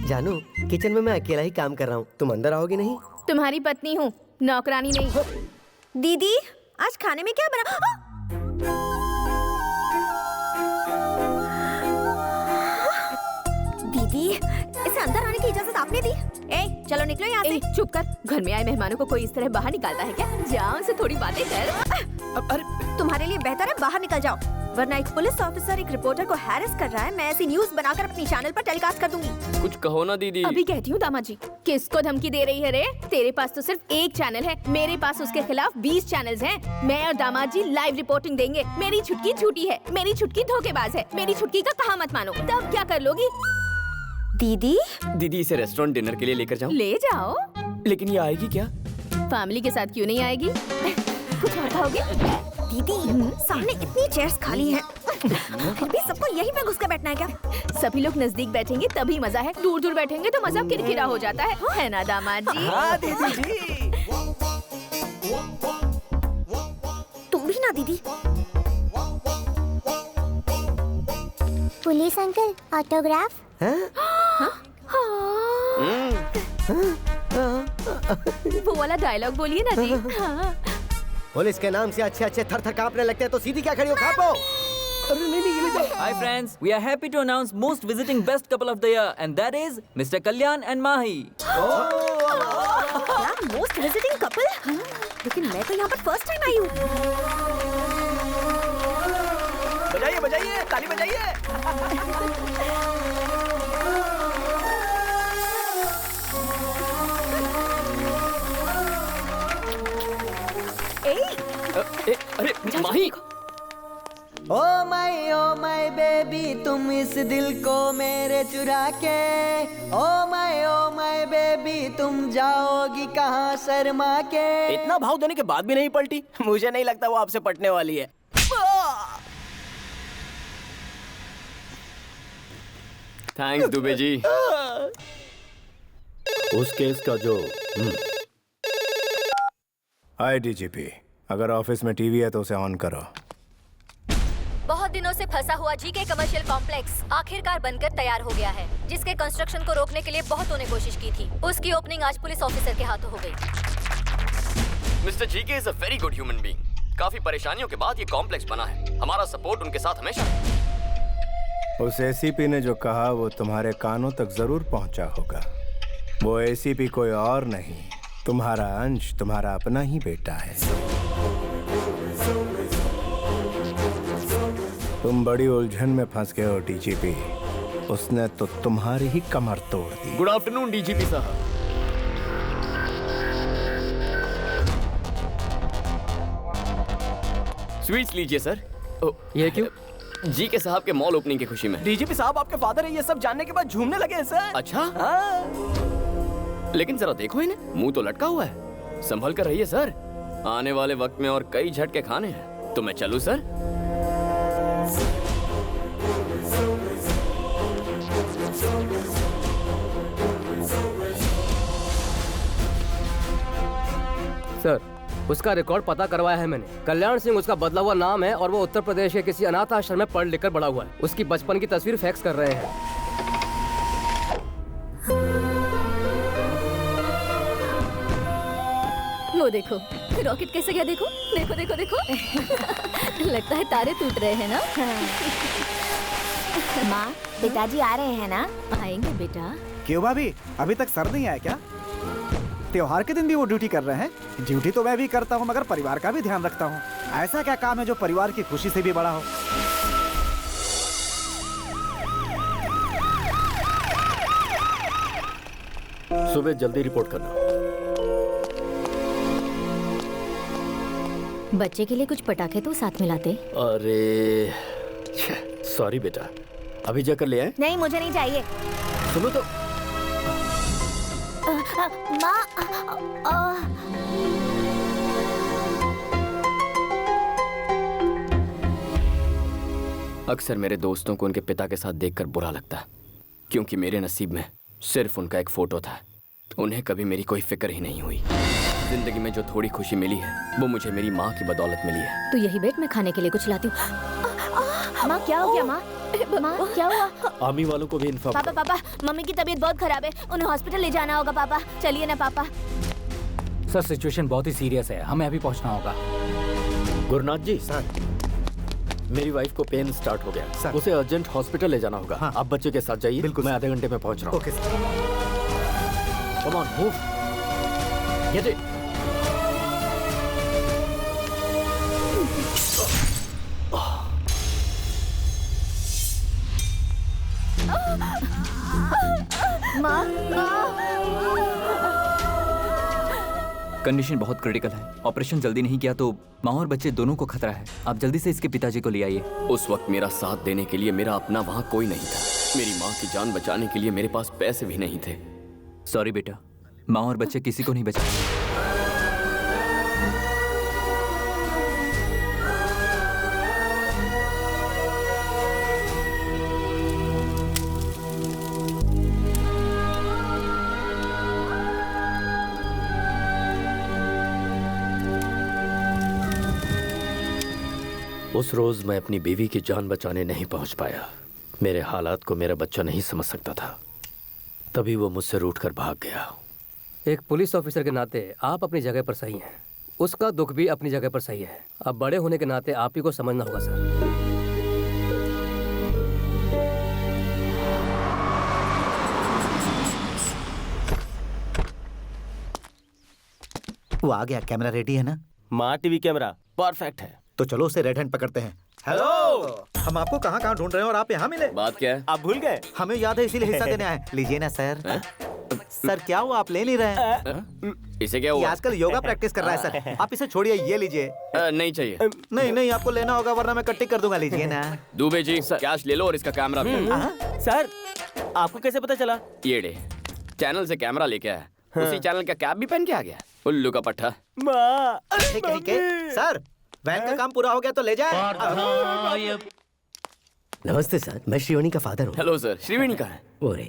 जानू, किचन में मैं अकेला ही काम कर रहा हूँ, तुम अंदर आओगी नहीं? तुम्हारी पत्नी हूँ, नौकरानी नहीं। दीदी, आज खाने में क्या बना? दीदी, इसे अंदर आने की इजाजत आपने दी? चलो निकलो यहाँ से। चुप कर, घर में आए मेहमानों को कोई इस तरह बाहर निकालता है क्या? जाओ से थोड़ी बातें कर। अरे तुम्हारे लिए बेहतर है बाहर निकल जाओ, वरना एक पुलिस ऑफिसर एक रिपोर्टर को हैरेस कर रहा है। मैं ऐसी न्यूज बनाकर अपनी चैनल पर टेलीकास्ट कर दूंगी। कुछ कहो ना दीदी। अभी कहती हूँ दामाद जी। किसको धमकी दे रही है रे? तेरे पास तो सिर्फ एक चैनल है, मेरे पास उसके खिलाफ 20 चैनल्स हैं। मैं और दामाद जी लाइव रिपोर्टिंग देंगे। मेरी छुटकी झूठी है, मेरी छुटकी धोखेबाज है, मेरी छुटकी का कहा मत मानो। तब क्या कर लोगी? दीदी दीदी, इसे रेस्टोरेंट डिनर के लिए लेकर जाऊं? ले जाओ। लेकिन ये आएगी क्या? फैमिली के साथ क्यों नहीं आएगी? कुछ और खाओगे? दीदी, सामने इतनी चेयर्स खाली हैं। फिर भी सबको यहीं पे घुस के बैठना है क्या? सभी लोग नजदीक बैठेंगे तभी मजा है, दूर दूर बैठेंगे तो मजा किरकिरा हो जाता है ना दामाद जी? हाँ दीदी जी। तुम भी ना दीदी। Police uncle, autograph. वो वाला डायलॉग बोलिए ना जी। हाँ। पुलिस के नाम से अच्छे अच्छे थर थर कांपने लगते हैं, तो सीधी क्या खड़ी हो, खापो। Hi friends, we are happy to announce most visiting best couple of the year, and that is Mr. Kalyan and Mahi. क्या most visiting couple? लेकिन मैं तो यहाँ पर फर्स्ट टाइम आई हूँ। बजाइए बजाइए, ताली बजाइए। अरे माही। ओ माय बेबी, तुम इस दिल को मेरे चुरा के। ओ माय बेबी, तुम जाओगी कहाँ शर्मा के। इतना भाव देने के बाद भी नहीं पलटी? मुझे नहीं लगता वो आपसे पटने वाली है। थैंक्स दुबे जी। उस केस का जो हाय डीजीपी, अगर ऑफिस में टीवी है तो उसे ऑन करो। बहुत दिनों से फंसा हुआ जीके कमर्शियल कॉम्प्लेक्स आखिरकार बनकर तैयार हो गया है, जिसके कंस्ट्रक्शन को रोकने के लिए बहुतों ने कोशिश की थी। उसकी ओपनिंग आज पुलिस ऑफिसर के हाथों हो गई। Mister GK is a very good human being. काफी परेशानियों के बाद ये कॉम्प्लेक्स बना है। हमारा सपोर्ट उनके साथ हमेशा है। उस एसीपी ने जो कहा वो तुम्हारे कानों तक जरूर पहुंचा होगा। वो एसीपी कोई और नहीं, तुम्हारा अंश, तुम्हारा अपना ही बेटा है। तुम बड़ी उलझन में फंस गए हो डीजीपी। उसने तो तुम्हारी ही कमर तोड़ दी। गुड आफ्टरनून डीजीपी साहब। स्वीट्स लीजिए सर। ये क्यों? जी के साहब के मॉल ओपनिंग की खुशी में। डीजीपी साहब आपके फादर है, ये सब जानने के बाद झूमने लगे हैं सर। अच्छा लेकिन जरा देखो इन्हें, मुंह तो लटका हुआ है। संभल कर रहिए सर, आने वाले वक्त में और कई झटके खाने हैं। तो मैं चलूं सर? सर, उसका रिकॉर्ड पता करवाया है मैंने। कल्याण सिंह उसका बदला हुआ नाम है और वो उत्तर प्रदेश के किसी अनाथ आश्रम में पढ़ लिख कर बड़ा हुआ है। उसकी बचपन की तस्वीर फैक्स कर रहे हैं। वो देखो रॉकेट कैसे गया, देखो देखो देखो देखो। लगता है तारे टूट रहे हैं ना। माँ, पिताजी आ रहे हैं ना? आएंगे बेटा। क्यों भाभी, अभी तक सर नहीं आया क्या? त्योहार के दिन भी वो ड्यूटी कर रहे हैं। ड्यूटी तो मैं भी करता हूँ, मगर परिवार का भी ध्यान रखता हूँ। ऐसा क्या काम है जो परिवार की खुशी से भी बड़ा हो? सुबह जल्दी रिपोर्ट करना। बच्चे के लिए कुछ पटाखे तो साथ में लाते। अरे सॉरी बेटा, अभी जाकर ले आए। नहीं, मुझे नहीं चाहिए। सुनो तो। माँ, अक्सर मेरे दोस्तों को उनके पिता के साथ देखकर बुरा लगता है, क्योंकि मेरे नसीब में सिर्फ उनका एक फोटो था। उन्हें कभी मेरी कोई फिक्र ही नहीं हुई। जिंदगी में जो थोड़ी खुशी मिली है वो मुझे मेरी माँ की बदौलत मिली है। तो यही बैठ, मैं खाने के लिए कुछ लाती हूँ। माँ क्या हो गया माँ? माँ क्या हुआ? आर्मी वालों को भी इन्फॉर्म पापा पापा मम्मी की तबीयत बहुत खराब है, उन्हें हॉस्पिटल ले जाना होगा पापा। चलिए ना पापा। सर सिचुएशन बहुत ही सीरियस है, हमें अभी पहुंचना होगा। गुरुनाथ जी सर, मेरी वाइफ को पेन स्टार्ट हो गया सर, उसे अर्जेंट हॉस्पिटल ले जाना होगा। आप बच्चे के साथ जाइए, बिल्कुल मैं आधे घंटे में पहुंच रहा हूँ। Okay sir. Come on move. Get it. माँ कंडीशन बहुत क्रिटिकल है, ऑपरेशन जल्दी नहीं किया तो माँ और बच्चे दोनों को खतरा है। आप जल्दी से इसके पिताजी को ले आइए। उस वक्त मेरा साथ देने के लिए मेरा अपना वहाँ कोई नहीं था। मेरी माँ की जान बचाने के लिए मेरे पास पैसे भी नहीं थे। सॉरी बेटा, माँ और बच्चे किसी को नहीं बचा। उस रोज मैं अपनी बीवी की जान बचाने नहीं पहुंच पाया। मेरे हालात को मेरा बच्चा नहीं समझ सकता था, तभी वो मुझसे रूठकर भाग गया। एक पुलिस ऑफिसर के नाते आप अपनी जगह पर सही हैं, उसका दुख भी अपनी जगह पर सही है। अब बड़े होने के नाते आप ही को समझना होगा सर। वो आ गया, कैमरा रेडी है ना? माँ टीवी कैमरा परफेक्ट है। तो चलो उसे रेड हैंड पकड़ते हैं। हेलो, हम आपको कहाँ कहाँ ढूंढ रहे हैं और आप यहाँ मिले। बात क्या है? आप भूल गए? हमें याद है, इसीलिए हिस्सा देने आए। लीजिए ना सर। सर क्या हुआ, आप ले नहीं रहे हैं? इसे क्या ये हुआ? आजकल योगा प्रैक्टिस कर रहा है सर। आप इसे छोड़िए, ये लीजिए। नहीं चाहिए। नहीं नहीं, आपको लेना होगा वरना मैं कट्टी कर दूंगा। लीजिए ना। दुबे जी कैश ले लो और इसका कैमरा भी। सर आपको कैसे पता चला? ये डे चैनल से कैमरा लेके आया, उसी चैनल का कैप भी पहन के आ गया। उल्लू का पट्टा। माँ ठीक है सर, वैन का काम पूरा हो गया तो ले जाए। नमस्ते सर, मैं श्रीवाणी का फादर हूँ। हेलो सर, श्रीवाणी का है? ओरे,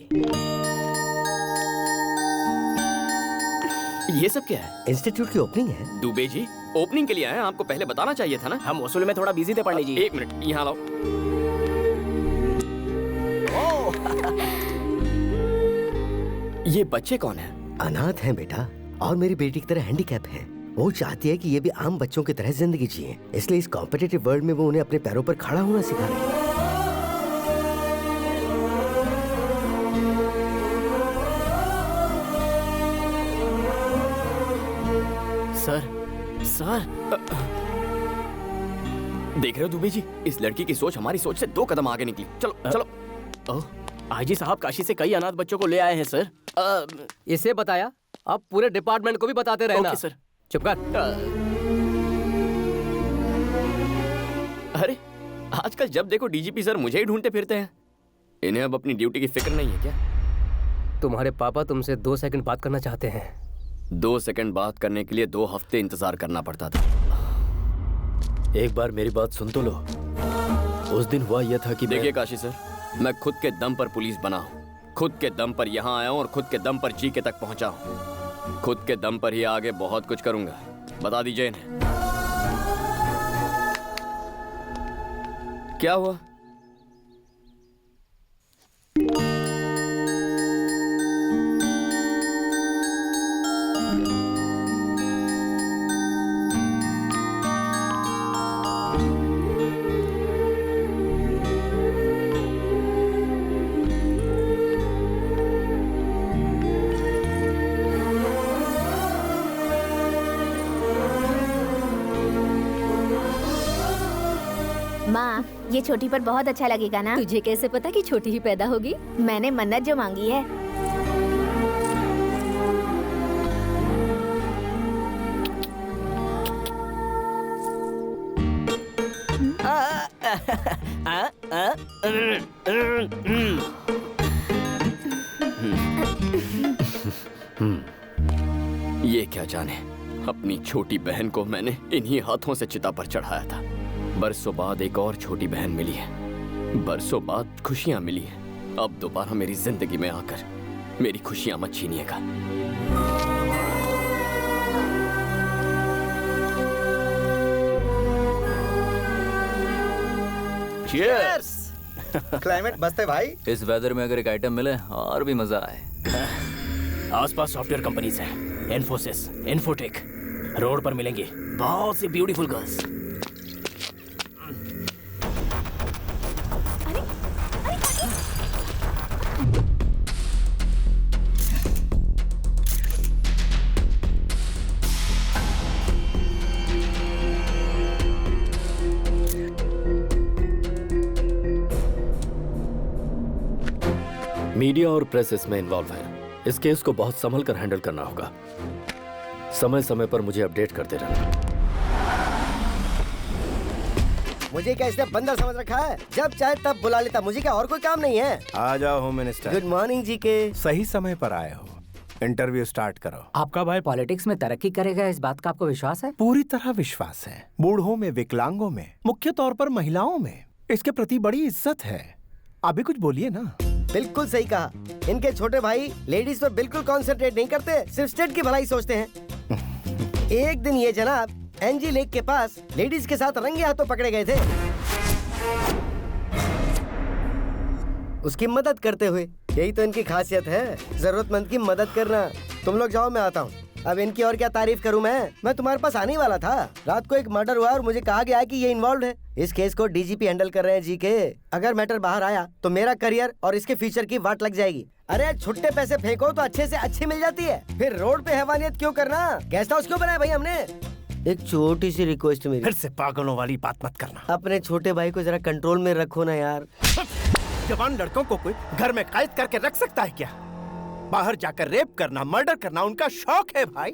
ये सब क्या है? इंस्टीट्यूट की ओपनिंग है। दुबे जी ओपनिंग के लिए आए, आपको पहले बताना चाहिए था ना। हम वसूल में थोड़ा बिजी थे पंडित जी। एक मिनट यहाँ लाओ। ये बच्चे कौन है? अनाथ हैं बेटा, और मेरी बेटी की तरह हैंडीकैप है। वो चाहती है कि ये भी आम बच्चों की तरह जिंदगी जिए, इसलिए इस कॉम्पिटिटिव वर्ल्ड में वो उन्हें अपने पैरों पर खड़ा होना सिखा रही है। सर देख रहे हो दुबे जी, इस लड़की की सोच हमारी सोच से 2 कदम आगे निकली। चलो चलो। आईजी साहब काशी से कई अनाथ बच्चों को ले आए हैं सर। इसे बताया, अब पूरे डिपार्टमेंट को भी बताते रहना। Okay sir. चुप कर। अरे आजकल जब देखो डीजीपी सर मुझे ही ढूंढते फिरते हैं। इन्हें अब अपनी ड्यूटी की फिक्र नहीं है क्या? तुम्हारे पापा तुमसे 2 सेकंड बात करना चाहते हैं। 2 सेकंड बात करने के लिए 2 हफ्ते इंतजार करना पड़ता था। एक बार मेरी बात सुन तो लो। उस दिन हुआ यह था कि देखिए काशी सर, मैं खुद के दम पर पुलिस बना हूँ, खुद के दम पर यहाँ आया हूँ और खुद के दम पर जीके तक पहुँचा हूँ। खुद के दम पर ही आगे बहुत कुछ करूंगा। बता दीजिए इन्हें। क्या हुआ? माँ ये छोटी पर बहुत अच्छा लगेगा ना? तुझे कैसे पता कि छोटी ही पैदा होगी? मैंने मन्नत जो मांगी है। ये क्या जाने, अपनी छोटी बहन को मैंने इन्हीं हाथों से चिता पर चढ़ाया था। बरसों बाद एक और छोटी बहन मिली है, बरसों बाद खुशियां मिली हैं। अब दोबारा मेरी जिंदगी में आकर मेरी खुशियां मत छीनिएगा। Cheers! क्लाइमेट मस्त है भाई। इस वेदर में अगर एक आइटम मिले और भी मजा आए। आसपास सॉफ्टवेयर कंपनीज हैं, इन्फोसिस, इन्फोटेक। रोड पर मिलेंगी बहुत सी ब्यूटीफुल गर्ल्स। मीडिया और प्रेस इसमें इन्वॉल्व है। इस केस को बहुत संभल कर हैंडल करना होगा। समय समय पर मुझे अपडेट करते रहना। मुझे क्या इसने बंदर समझ रखा है? जब चाहे तब बुला लेता। मुझे क्या और कोई काम नहीं है? आ जाओ होम मिनिस्टर। गुड मॉर्निंग जी के। सही समय पर आए हो। इंटरव्यू स्टार्ट करो। आपका भाई पॉलिटिक्स में तरक्की करेगा, इस बात का आपको विश्वास है? पूरी तरह विश्वास है। बूढ़ों में, विकलांगों में, मुख्य तौर पर महिलाओं में इसके प्रति बड़ी इज्जत है। अभी कुछ बोलिए ना। बिल्कुल सही कहा। इनके छोटे भाई लेडीज पर बिल्कुल कॉन्सेंट्रेट नहीं करते, सिर्फ स्टेट की भलाई सोचते हैं। एक दिन ये जनाब एनजी लेक के पास लेडीज के साथ रंगे हाथों पकड़े गए थे, उसकी मदद करते हुए। यही तो इनकी खासियत है, जरूरतमंद की मदद करना। तुम लोग जाओ, मैं आता हूँ। अब इनकी और क्या तारीफ करूं मैं तुम्हारे पास आने वाला था। रात को एक मर्डर हुआ और मुझे कहा गया कि ये इन्वॉल्व है। इस केस को डीजीपी हैंडल कर रहे हैं जी के। अगर मैटर बाहर आया तो मेरा करियर और इसके फ्यूचर की वाट लग जाएगी। अरे छुट्टे पैसे फेंको तो अच्छे से अच्छी मिल जाती है, फिर रोड पे हैवानियत क्यों करना? गेस्ट हाउस क्यों बनाया भाई हमने? एक छोटी सी रिक्वेस्ट मेरी, फिर से पागलों वाली बात मत करना। अपने छोटे भाई को जरा कंट्रोल में रखो ना यार। जवान लड़कों को कोई घर में कैद करके रख सकता है क्या? बाहर जाकर रेप करना, मर्डर करना उनका शौक है भाई।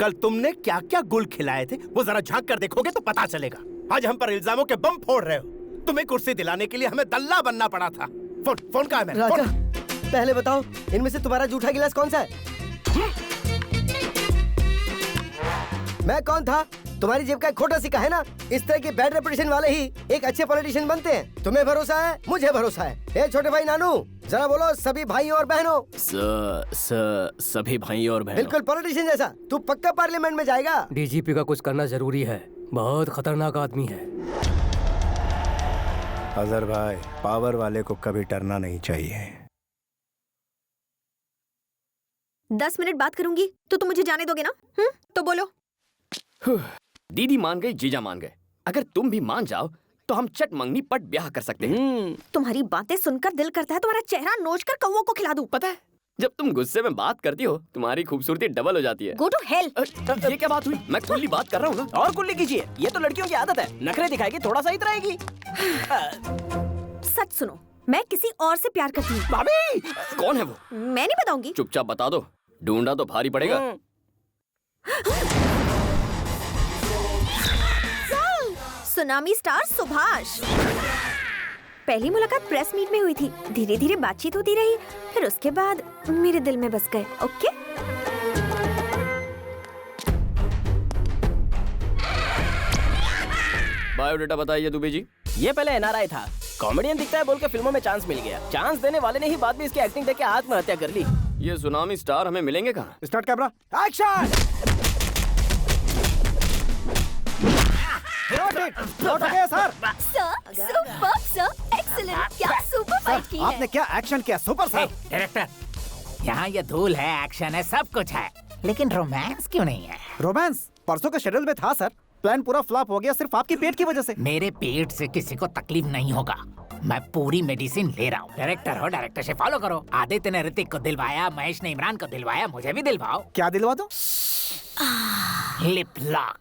कल तुमने क्या क्या गुल खिलाए थे वो जरा झांक कर देखोगे तो पता चलेगा। आज हम पर इल्जामों के बम फोड़ रहे हो। तुम्हें कुर्सी दिलाने के लिए हमें दल्ला बनना पड़ा था। फोन कहाँ है मेरा? राजा, पहले बताओ इनमें से तुम्हारा जूठा गिलास कौन सा है? मैं कौन था? तुम्हारी जेब का एक खोटा सिक्का है ना। इस तरह के बैड रेपुटेशन वाले ही एक अच्छे पॉलिटिशियन बनते हैं। तुम्हें भरोसा है, मुझे भरोसा है। ए छोटे भाई नानू, जरा बोलो सभी भाइयों और बहनों। सभी भाइयों और बहनों। बिल्कुल पॉलिटिशियन जैसा। तू पक्का पार्लियामेंट में जाएगा। डीजीपी का कुछ करना जरूरी है, बहुत खतरनाक आदमी है। अजहर भाई, पावर वाले को कभी डरना नहीं चाहिए। 10 मिनट बात करूंगी तो तुम मुझे जाने दोगे ना? तो बोलो। दीदी मान गई, जीजा मान गए। अगर तुम भी मान जाओ तो हम चट मंगनी पट ब्याह कर सकते हैं। तुम्हारी बातें सुनकर दिल करता है तुम्हारा चेहरा नोच कर कौवों को खिला दूं। पता है, जब तुम गुस्से में बात करती हो तुम्हारी खूबसूरती डबल हो जाती है। Go to hell. ये क्या बात हुई? मैं कुल्ली बात कर रहा हूँ ना। और कुल्ली कीजिए, ये तो लड़कियों की आदत है। नखरे दिखाएगी, थोड़ा सा इतराएगी। सच सुनो, मैं किसी और से प्यार करती हूँ। भाभी, कौन है वो? मैं नहीं बताऊंगी। चुपचाप बता दो, ढूंढा तो भारी पड़ेगा। Tsunami star Subhash. पहली मुलाकात प्रेस मीट में हुई थी, धीरे धीरे बातचीत होती रही, फिर उसके बाद मेरे दिल में बस गए। ओके? बायोडाटा बताइए दुबे जी। ये पहले एनआरआई था, कॉमेडियन दिखता है बोल के फिल्मों में चांस मिल गया। चांस देने वाले ने ही बाद में इसकी एक्टिंग देख के आत्महत्या कर ली। ये सुनामी स्टार हमें मिलेंगे कहाँ? Start camera, action. Sir, super sir, excellent. क्या सुपर फाइट की है। आपने क्या एक्शन किया सुपर सर। डायरेक्टर, यहाँ ये धूल है, एक्शन है, सब कुछ है, लेकिन रोमांस क्यों नहीं है? रोमांस परसों के शेड्यूल में था सर। प्लान पूरा फ्लॉप हो गया सिर्फ आपकी पेट की वजह से। मेरे पेट से किसी को तकलीफ नहीं होगा, मैं पूरी मेडिसिन ले रहा हूँ। डायरेक्टर हो, डायरेक्टर से फॉलो करो। आदित्य ने ऋतिक को दिलवाया, महेश ने इमरान को दिलवाया, मुझे भी दिलवाओ। क्या दिलवा दो? Lip lock.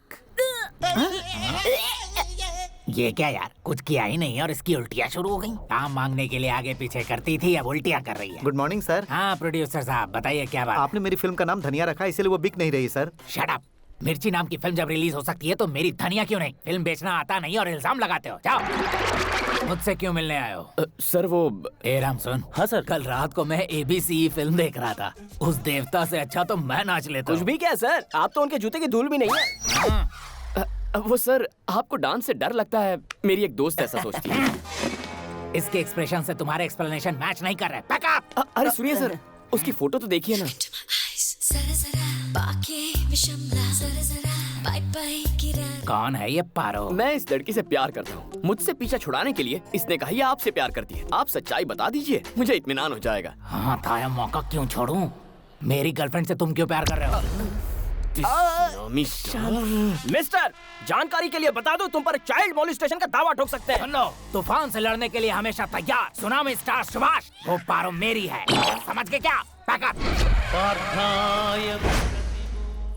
ये क्या यार, कुछ किया ही नहीं और इसकी उल्टियाँ शुरू हो गई। काम मांगने के लिए आगे पीछे करती थी, अब उल्टियाँ कर रही है। Good morning sir. हाँ प्रोड्यूसर साहब बताइए क्या बात? आपने मेरी फिल्म का नाम धनिया रखा, इसीलिए वो बिक नहीं रही सर। Shut up. मिर्ची नाम की फिल्म जब रिलीज हो सकती है तो मेरी धनिया क्यों नहीं? फिल्म बेचना आता नहीं और इल्जाम लगाते हो। जाओ। मुझसे क्यों मिलने आए हो? सर वो राम सुन। हाँ सर। कल रात को मैं ABC फिल्म देख रहा था, उस देवता से अच्छा तो मैं नाच लेता। कुछ भी क्या सर, आप तो उनके जूते की धूल भी नहीं है। वो सर, आपको डांस से डर लगता है, मेरी एक दोस्त ऐसा सोचती है। इसके एक्सप्रेशन से तुम्हारे एक्सप्लेनेशन मैच नहीं कर रहे। अरे सुनिए सर, उसकी फोटो तो देखिए ना। कौन है ये पारो? मैं इस लड़की से प्यार करता हूँ। मुझसे पीछा छुड़ाने के लिए इसने कहा ये आपसे प्यार करती है। आप सच्चाई बता दीजिए, मुझे इत्मीनान हो जाएगा। हाँ था मौका क्यों छोड़ूं? मेरी गर्लफ्रेंड से तुम क्यों प्यार कर रहे हो? मिस्टर, जानकारी के लिए बता दो, तुम पर चाइल्ड मोलिस्टेशन का दावा ठोक सकते हैं। सुन लो, तूफान से लड़ने के लिए हमेशा तैयार। सुनामी स्टार सुभाष, वो पारो मेरी है, समझ गए क्या?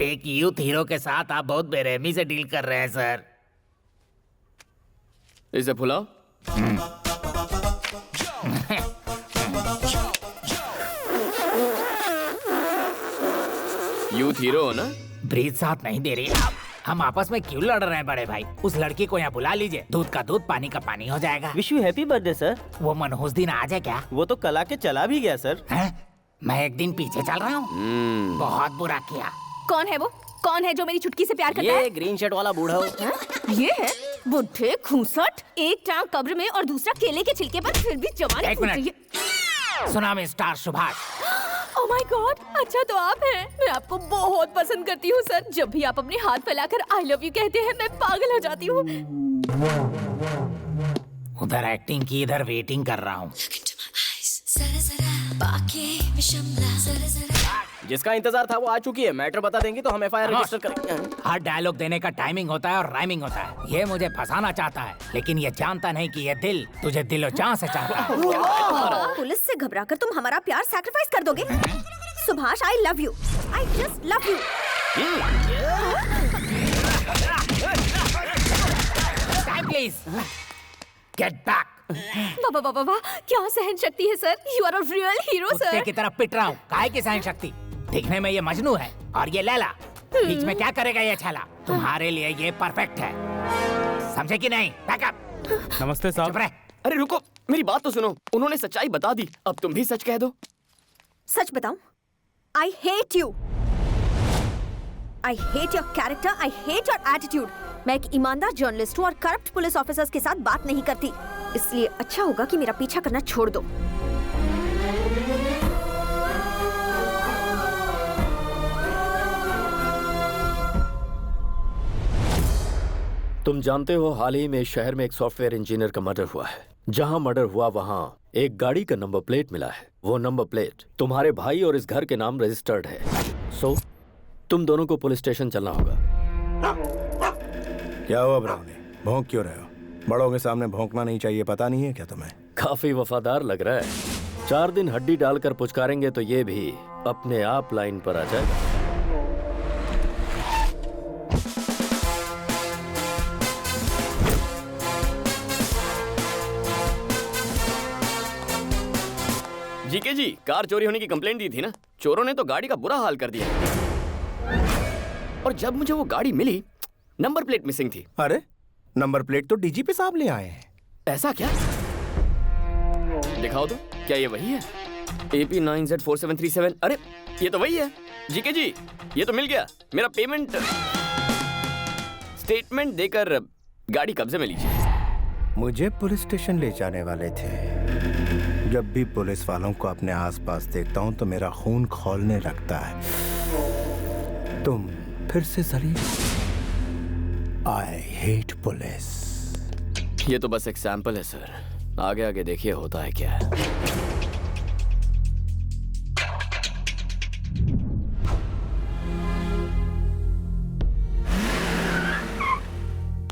एक यूथ हीरो के साथ आप बहुत बेरहमी से डील कर रहे हैं सर। इसे भुलाओ। यूथ हीरो हो ना? ब्रीथ साथ नहीं दे रही आप। हम आपस में क्यों लड़ रहे हैं बड़े भाई? उस लड़की को यहाँ बुला लीजिए, दूध का दूध पानी का पानी हो जाएगा। Wish you happy birthday sir. वो मनहूस दिन आ जाए क्या? वो तो कल आके चला भी गया सर। मैं एक दिन पीछे चल रहा हूँ। बहुत बुरा किया। कौन है वो? कौन है जो मेरी चुटकी से प्यार करता है? ये ग्रीन शर्ट वाला बूढ़ा हो। ये है बुढ़े खूंसट, एक टांग कब्र में और दूसरा केले के छिलके पर, फिर भी जवानी एक फूट रही मिनट। है। Tsunami star Subhash. Oh my God, अच्छा तो आप हैं। मैं आपको बहुत पसंद करती हूँ सर। जब भी आप अपने हाथ फैलाकर आई लव यू कहते हैं मैं पागल हो जाती हूँ। उधर एक्टिंग की, इधर वेटिंग कर रहा हूँ। जिसका इंतजार था वो आ चुकी है। मैटर बता देंगी तो हम एफआईआर रजिस्टर करेंगे। हर डायलॉग देने का टाइमिंग होता है और राइमिंग होता है। ये मुझे फंसाना चाहता है, लेकिन ये जानता नहीं कि ये दिल तुझे दिलो जान से चाहता है। पुलिस से घबराकर तुम हमारा प्यार सैक्रिफाइस कर दोगे? Subhash, I love you, I just love you. Please get back. बाबा बाबा वाह, क्या सहन शक्ति है sir. You are a real hero कुत्ते सर। की तरह पिट रहा हूँ। काहे की सहन शक्ति? दिखने में ये मजनू है और ये लैला। बीच में क्या करेगा ये छाला? तुम्हारे लिए ये परफेक्ट है, समझे कि नहीं? बैकअप। नमस्ते साहब। अरे रुको, मेरी बात तो सुनो। उन्होंने सच्चाई बता दी, अब तुम भी सच कह दो। सच बताऊं? I hate you. I hate your character, I hate your attitude. मैं एक ईमानदार जर्नलिस्ट हूँ और करप्ट पुलिस ऑफिसर्स के साथ बात नहीं करती, इसलिए अच्छा होगा कि मेरा पीछा करना छोड़ दो। तुम जानते हो हाल ही में इस शहर में एक सॉफ्टवेयर इंजीनियर का मर्डर हुआ है। जहां मर्डर हुआ वहां एक गाड़ी का नंबर प्लेट मिला है। वो नंबर प्लेट तुम्हारे भाई और इस घर के नाम रजिस्टर्ड है। सो तुम दोनों को पुलिस स्टेशन चलना होगा। क्या हुआ ब्राउनी, भौंक क्यों रहे हो? बड़ों के सामने भौंकना नहीं चाहिए, पता नहीं है क्या तुम्हें? काफी वफादार लग रहा है। 4 दिन हड्डी डालकर पुचकारेंगे तो ये भी अपने आप लाइन पर आ जाएगा। जीके जी, कार चोरी होने की कंप्लेंट दी थी ना? चोरों ने तो गाड़ी का बुरा हाल कर दिया और जब मुझे वो गाड़ी मिली नंबर प्लेट मिसिंग थी। अरे नंबर प्लेट तो डीजीपी साहब ले आए हैं। ऐसा क्या? दिखाओ तो, क्या ये वही है? AP9Z4737। अरे ये तो वही है। जीके जी, ये तो मिल गया। मेरा पेमेंट स्टेटमेंट देकर गाड़ी कब्जे में लीजिए। मुझे पुलिस स्टेशन ले जाने वाले थे। जब भी पुलिस वालों को अपने आसपास देखता हूं तो मेरा खून खौलने लगता है। तुम फिर से जलील। I hate police. ये तो बस एक सैंपल है सर, आगे आगे देखिए होता है क्या।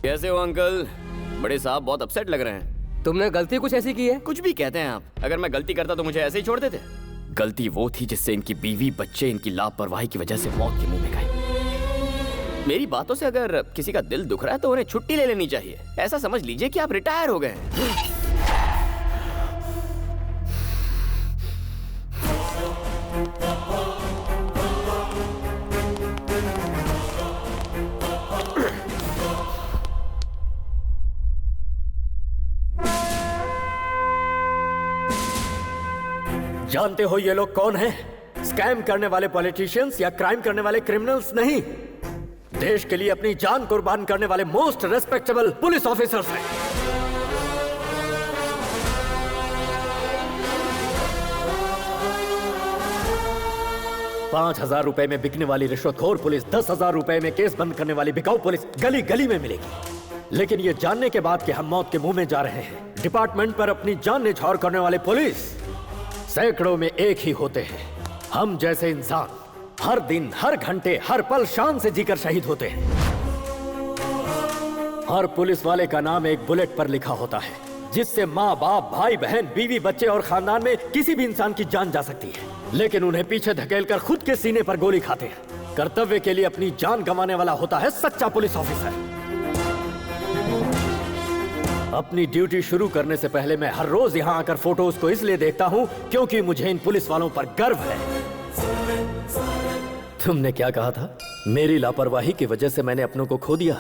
कैसे हो अंकल? बड़े साहब बहुत अपसेट लग रहे हैं। तुमने गलती कुछ ऐसी की है? कुछ भी कहते हैं आप। अगर मैं गलती करता तो मुझे ऐसे ही छोड़ देते? गलती वो थी जिससे इनकी बीवी बच्चे इनकी लापरवाही की वजह से मौत के मुंह में गए। मेरी बातों से अगर किसी का दिल दुख रहा है तो उन्हें छुट्टी ले लेनी चाहिए। ऐसा समझ लीजिए कि आप रिटायर हो गए हैं। जानते हो ये लोग कौन हैं? स्कैम करने वाले पॉलिटिशियंस या क्राइम करने वाले क्रिमिनल्स नहीं, देश के लिए अपनी जान कुर्बान करने वाले मोस्ट रेस्पेक्टेबल पुलिस ऑफिसर्स हैं। 5,000 रुपए में बिकने वाली रिश्वतखोर पुलिस 10,000 रुपए में केस बंद करने वाली बिकाऊ पुलिस गली गली में मिलेगी। लेकिन ये जानने के बाद कि हम मौत के मुंह में जा रहे हैं, डिपार्टमेंट पर अपनी जान न्यौछावर करने वाले पुलिस सैकड़ों में एक ही होते हैं। हम जैसे इंसान हर दिन, हर घंटे, हर पल शान से जीकर शहीद होते हैं। हर पुलिस वाले का नाम एक बुलेट पर लिखा होता है, जिससे माँ बाप, भाई बहन, बीवी, बच्चे और खानदान में किसी भी इंसान की जान जा सकती है। लेकिन उन्हें पीछे धकेलकर खुद के सीने पर गोली खाते हैं। कर्तव्य के लिए अपनी जान गंवाने वाला होता है सच्चा पुलिस ऑफिसर। अपनी ड्यूटी शुरू करने से पहले मैं हर रोज यहाँ आकर फोटोज को इसलिए देखता हूँ क्योंकि मुझे इन पुलिस वालों पर गर्व है। तुमने क्या कहा था? मेरी लापरवाही की वजह से मैंने अपनों को खो दिया।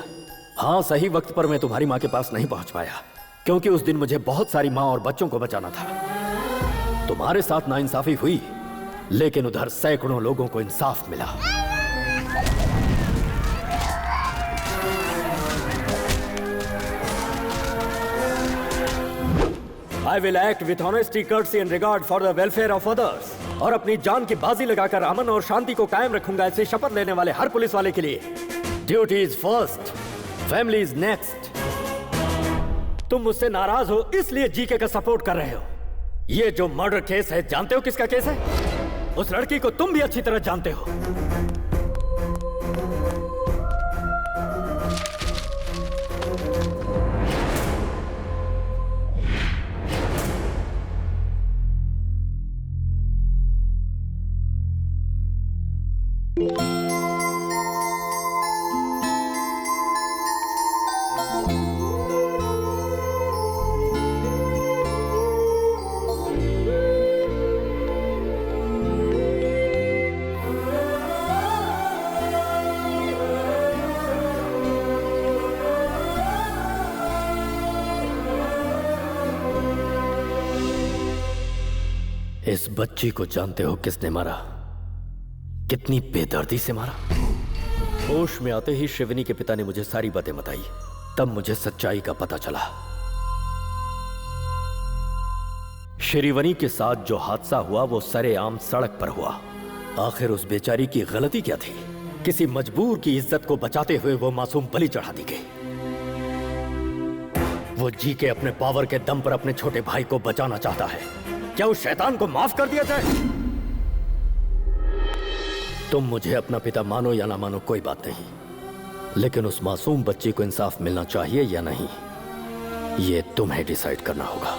हाँ, सही वक्त पर मैं तुम्हारी माँ के पास नहीं पहुंच पाया क्योंकि उस दिन मुझे बहुत सारी माँ और बच्चों को बचाना था। तुम्हारे साथ नाइंसाफी हुई, लेकिन उधर सैकड़ों लोगों को इंसाफ मिला। I will act with honesty, courtesy and regard for the welfare of others। और अपनी जान की बाजी लगाकर अमन और शांति को कायम रखूंगा, ऐसी शपथ लेने वाले हर पुलिस वाले के लिए duty is first, family is next. तुम मुझसे नाराज हो इसलिए जीके का सपोर्ट कर रहे हो। ये जो मर्डर केस है, जानते हो किसका केस है? उस लड़की को तुम भी अच्छी तरह जानते हो। इस बच्ची को जानते हो किसने मारा? कितनी बेदर्दी से मारा? होश में आते ही शिवनी के पिता ने मुझे सारी बातें बताई। तब मुझे सच्चाई का पता चला। श्रीवनी के साथ जो हादसा हुआ वो सरेआम सड़क पर हुआ। आखिर उस बेचारी की गलती क्या थी? किसी मजबूर की इज्जत को बचाते हुए वो मासूम बलि चढ़ा दी गई। वो जी के अपने पावर के दम पर अपने छोटे भाई को बचाना चाहता है। क्या उस शैतान को माफ कर दिया जाए? तुम मुझे अपना पिता मानो या ना मानो कोई बात नहीं, लेकिन उस मासूम बच्ची को इंसाफ मिलना चाहिए या नहीं, ये तुम्हें डिसाइड करना होगा।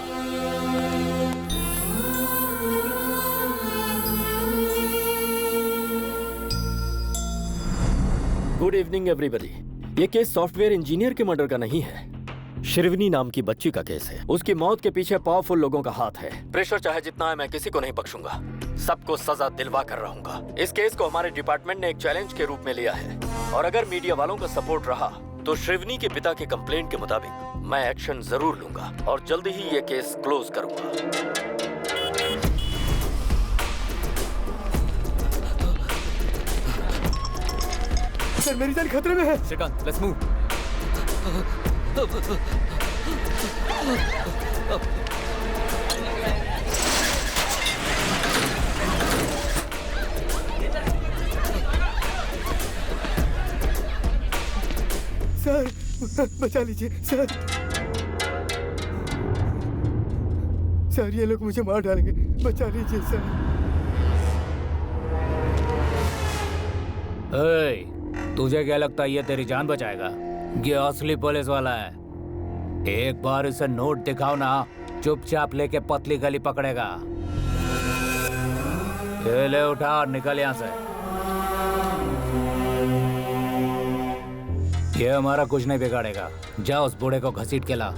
Good evening everybody. ये केस सॉफ्टवेयर इंजीनियर के मर्डर का नहीं है, शिरवनी नाम की बच्ची का केस है। उसकी मौत के पीछे पावरफुल लोगों का हाथ है। प्रेशर चाहे जितना है, मैं किसी को नहीं बख्शूंगा। सबको सजा दिलवा कर रहूंगा। इस केस को हमारे डिपार्टमेंट ने एक चैलेंज के रूप में लिया है और अगर मीडिया वालों का सपोर्ट रहा तो शिरवनी के पिता के कंप्लेंट के मुताबिक मैं एक्शन जरूर लूंगा और जल्दी ही ये केस क्लोज करूंगा। सर, मेरी जान खतरे में है। Shrikant, let's move. सर, बचा लीजिए सर। सर, ये लोग मुझे मार डालेंगे, बचा लीजिए सर। तुझे क्या लगता है ये तेरी जान बचाएगा? ये असली पुलिस वाला है। एक बार इसे नोट दिखाओ ना, चुपचाप लेके पतली गली पकड़ेगा। ये ले, उठा और निकल यहाँ से। ये हमारा कुछ नहीं बिगाड़ेगा। जा उस बूढ़े को घसीट के ला।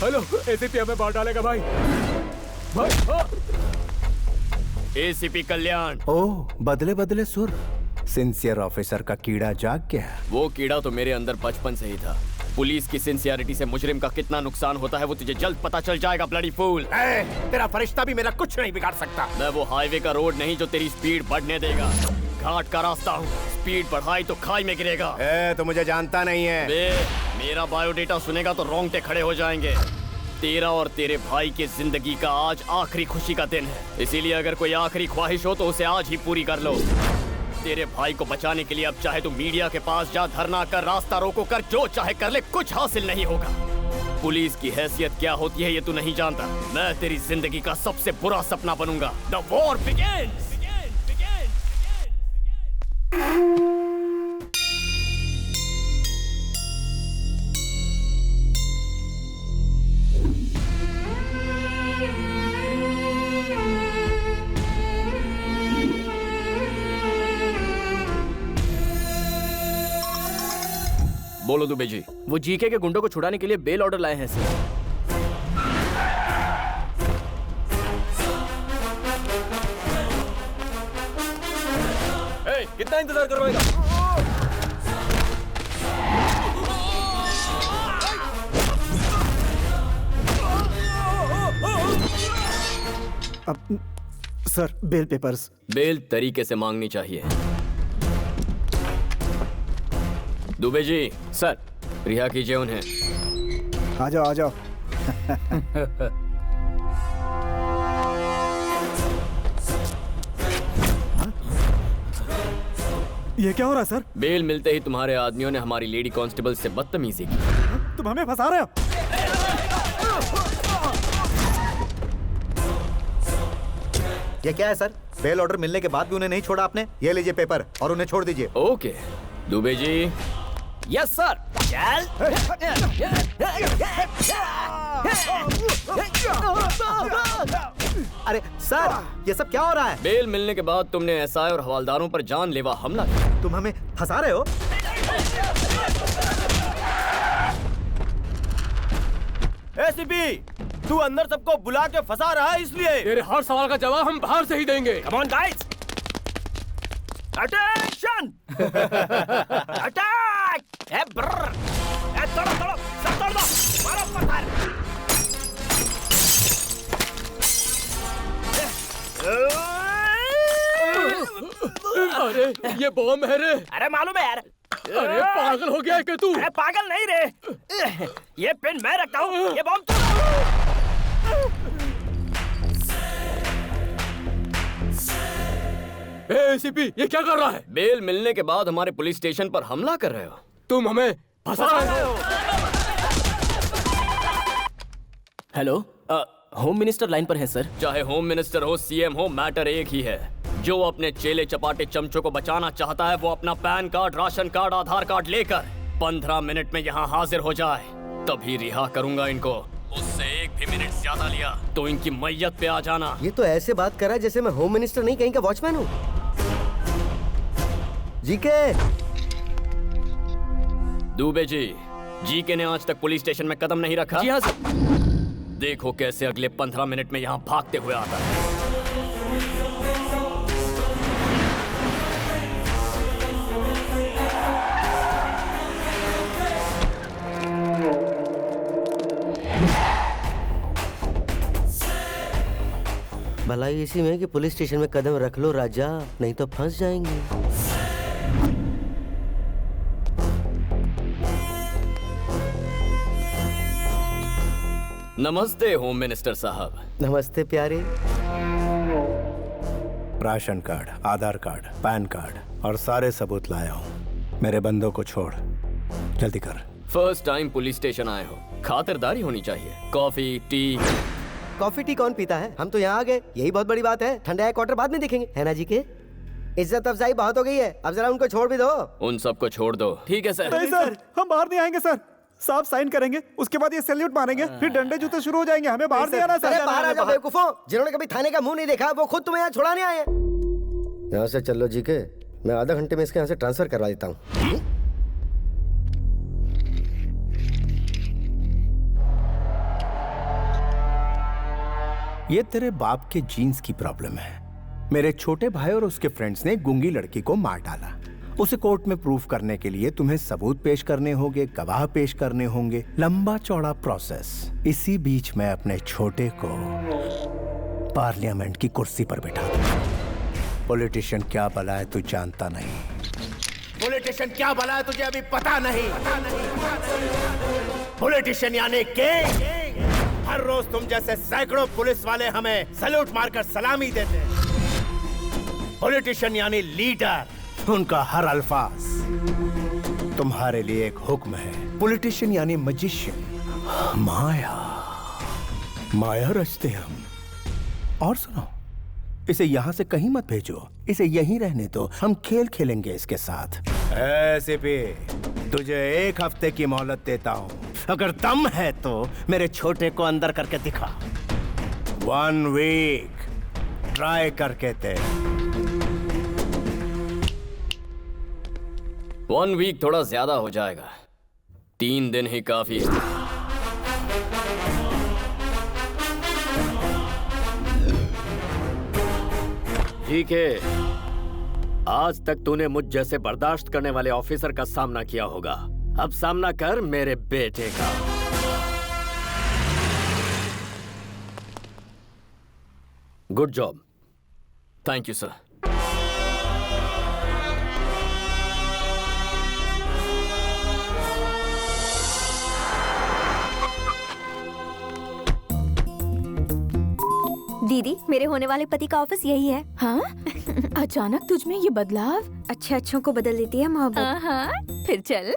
हेलो, एसीपी हमें मार डालेगा भाई। एसीपी कल्याण। ओह, बदले बदले सुर। सिंसियर ऑफिसर का कीड़ा जाग गया। वो कीड़ा तो मेरे अंदर बचपन से ही था। पुलिस की सिंसियरिटी से मुजरिम का कितना नुकसान होता है वो तुझे जल्द पता चल जाएगा, ब्लडी फूल। तेरा फरिश्ता भी मेरा कुछ नहीं बिगाड़ सकता। मैं वो हाईवे का रोड नहीं जो तेरी स्पीड बढ़ने देगा। घाट का रास्ता हूँ, स्पीड बढ़ाई तो खाई में गिरेगा। तो मुझे जानता नहीं है। मेरा बायोडेटा सुनेगा तो रोंगटे खड़े हो जाएंगे। तेरा और तेरे भाई की जिंदगी का आज आखिरी खुशी का दिन है, इसीलिए अगर कोई आखिरी ख्वाहिश हो तो उसे आज ही पूरी कर लो। तेरे भाई को बचाने के लिए अब चाहे तू मीडिया के पास जा, धरना कर, रास्ता रोको कर, जो चाहे कर ले, कुछ हासिल नहीं होगा। पुलिस की हैसियत क्या होती है ये तू नहीं जानता। मैं तेरी जिंदगी का सबसे बुरा सपना बनूंगा। The war begins. बोलो दुबे जी। वो जीके के गुंडों को छुड़ाने के लिए बेल ऑर्डर लाए हैं सर। कितना इंतजार करवाएगा? Sir, bell peppers. बेल तरीके से मांगनी चाहिए। दुबे जी। सर। रिहा कीजिए उन्हें। आ जाओ आ जाओ। ये क्या हो रहा है सर? बेल मिलते ही तुम्हारे आदमियों ने हमारी लेडी कांस्टेबल से बदतमीजी की। तुम हमें फंसा रहे हो। ये क्या है सर? बेल ऑर्डर मिलने के बाद भी उन्हें नहीं छोड़ा आपने? ये लीजिए पेपर और उन्हें छोड़ दीजिए। Okay Dubey ji. Yes sir. चल। अरे सर, ये सब क्या हो रहा है? बेल मिलने के बाद तुमने एसआई और हवालदारों पर जानलेवा हमला किया। तुम हमें फंसा रहे हो? एसीपी, तू अंदर सबको बुला के फंसा रहा है इसलिए। तेरे हर सवाल का जवाब हम बाहर से ही देंगे। Come on guys, attention. Attack. ए ब्रर, ए तोड़ो तोड़ो, सब तोड़ दो, मारो पत्थर। अरे ये बॉम्ब है रे। अरे मालूम है यार। अरे पागल हो गया है क्या तू? अरे पागल नहीं रे, ये पेन मैं रखता हूँ, ये बॉम्ब तू। एसीपी, ये क्या कर रहा है? बेल मिलने के बाद हमारे पुलिस स्टेशन पर हमला कर रहे हो। तुम हमें फंसा रहे हो। हेलो, होम मिनिस्टर लाइन पर है सर। चाहे होम मिनिस्टर हो, सीएम हो, मैटर एक ही है। जो अपने चेले चपाटे चमचों को बचाना चाहता है वो अपना पैन कार्ड, राशन कार्ड, आधार कार्ड लेकर 15 मिनट में यहाँ हाजिर हो जाए, तभी रिहा करूंगा इनको। उससे एक भी मिनट ज्यादा लिया तो इनकी मैयत पे आ जाना। ये तो ऐसे बात कर रहा है जैसे मैं होम मिनिस्टर नहीं कहीं का वॉचमैन हूँ। जीके। दुबे जी, जीके ने आज तक पुलिस स्टेशन में कदम नहीं रखा। जी हाँ सर। देखो कैसे अगले 15 मिनट में यहाँ भागते हुए आता है। भलाई इसी में कि पुलिस स्टेशन में कदम रख लो राजा, नहीं तो फंस जाएंगे। नमस्ते होम मिनिस्टर साहब। नमस्ते प्यारे। राशन कार्ड, आधार कार्ड, पैन कार्ड और सारे सबूत लाया हूँ। मेरे बंदों को छोड़, जल्दी कर। फर्स्ट टाइम पुलिस स्टेशन आए हो, खातिरदारी होनी चाहिए। Coffee, T. कॉफी टी कौन पीता है? हम तो यहाँ आ गए, यही बहुत बड़ी बात है। ठंडा है क्वार्टर बाद में देखेंगे, है ना जी के? इज्जत अफजाई बहुत हो गई है, अब जरा उनको छोड़ भी दो। उन सबको छोड़ दो। ठीक है सर। नहीं सर, हम बाहर नहीं आएंगे सर। साहब साइन करेंगे, उसके बाद ये सैल्यूट मारेंगे, फिर डंडे जूते शुरू हो जाएंगे। हमें बाहर नहीं आना सर। अरे बाहर आ जाओ बेवकूफों, जिन्होंने कभी थाने का मुंह नहीं देखा वो खुद तुम्हें यहाँ छुड़ाने आए हैं। यहाँ से चलो जी के, मैं आधा घंटे में इसके यहाँ से ट्रांसफर करवा देता हूँ। ये तेरे बाप के जीन्स की प्रॉब्लम है। मेरे छोटे भाई और उसके फ्रेंड्स ने गूंगी लड़की को मार डाला। उसे कोर्ट में प्रूफ करने के लिए तुम्हें सबूत पेश करने होंगे, गवाह पेश करने होंगे, लंबा चौड़ा प्रोसेस। इसी बीच मैं अपने छोटे को पार्लियामेंट की कुर्सी पर बिठा दूं। पॉलिटिशियन क्या भला है तू जानता नहीं। पॉलिटिशियन क्या भला है तुझे अभी पता नहीं। पॉलिटिशियन यानी किंग। हर रोज तुम जैसे सैकड़ों पुलिस वाले हमें सैल्यूट मारकर सलामी देते हैं। पॉलिटिशियन यानी लीडर, उनका हर अल्फाज तुम्हारे लिए एक हुक्म है। पॉलिटिशियन यानी मजिशियन, माया माया रचते हम। और सुनो, इसे यहाँ से कहीं मत भेजो, इसे यहीं रहने दो। हम खेल खेलेंगे इसके साथ। ऐसे भी तुझे 1 हफ्ते की मोहलत देता हूँ। अगर दम है तो मेरे छोटे को अंदर करके दिखा। 1 वीक ट्राई करके दे। 1 वीक थोड़ा ज्यादा हो जाएगा, 3 दिन ही काफी है। ठीक है, आज तक तूने मुझ जैसे बर्दाश्त करने वाले ऑफिसर का सामना किया होगा। अब सामना कर मेरे बेटे का। Good job. Thank you sir. दीदी, मेरे होने वाले पति का ऑफिस यही है। हाँ? अचानक तुझ में ये बदलाव? अच्छों को बदल देती है मोहब्बत। हाँ, फिर चल।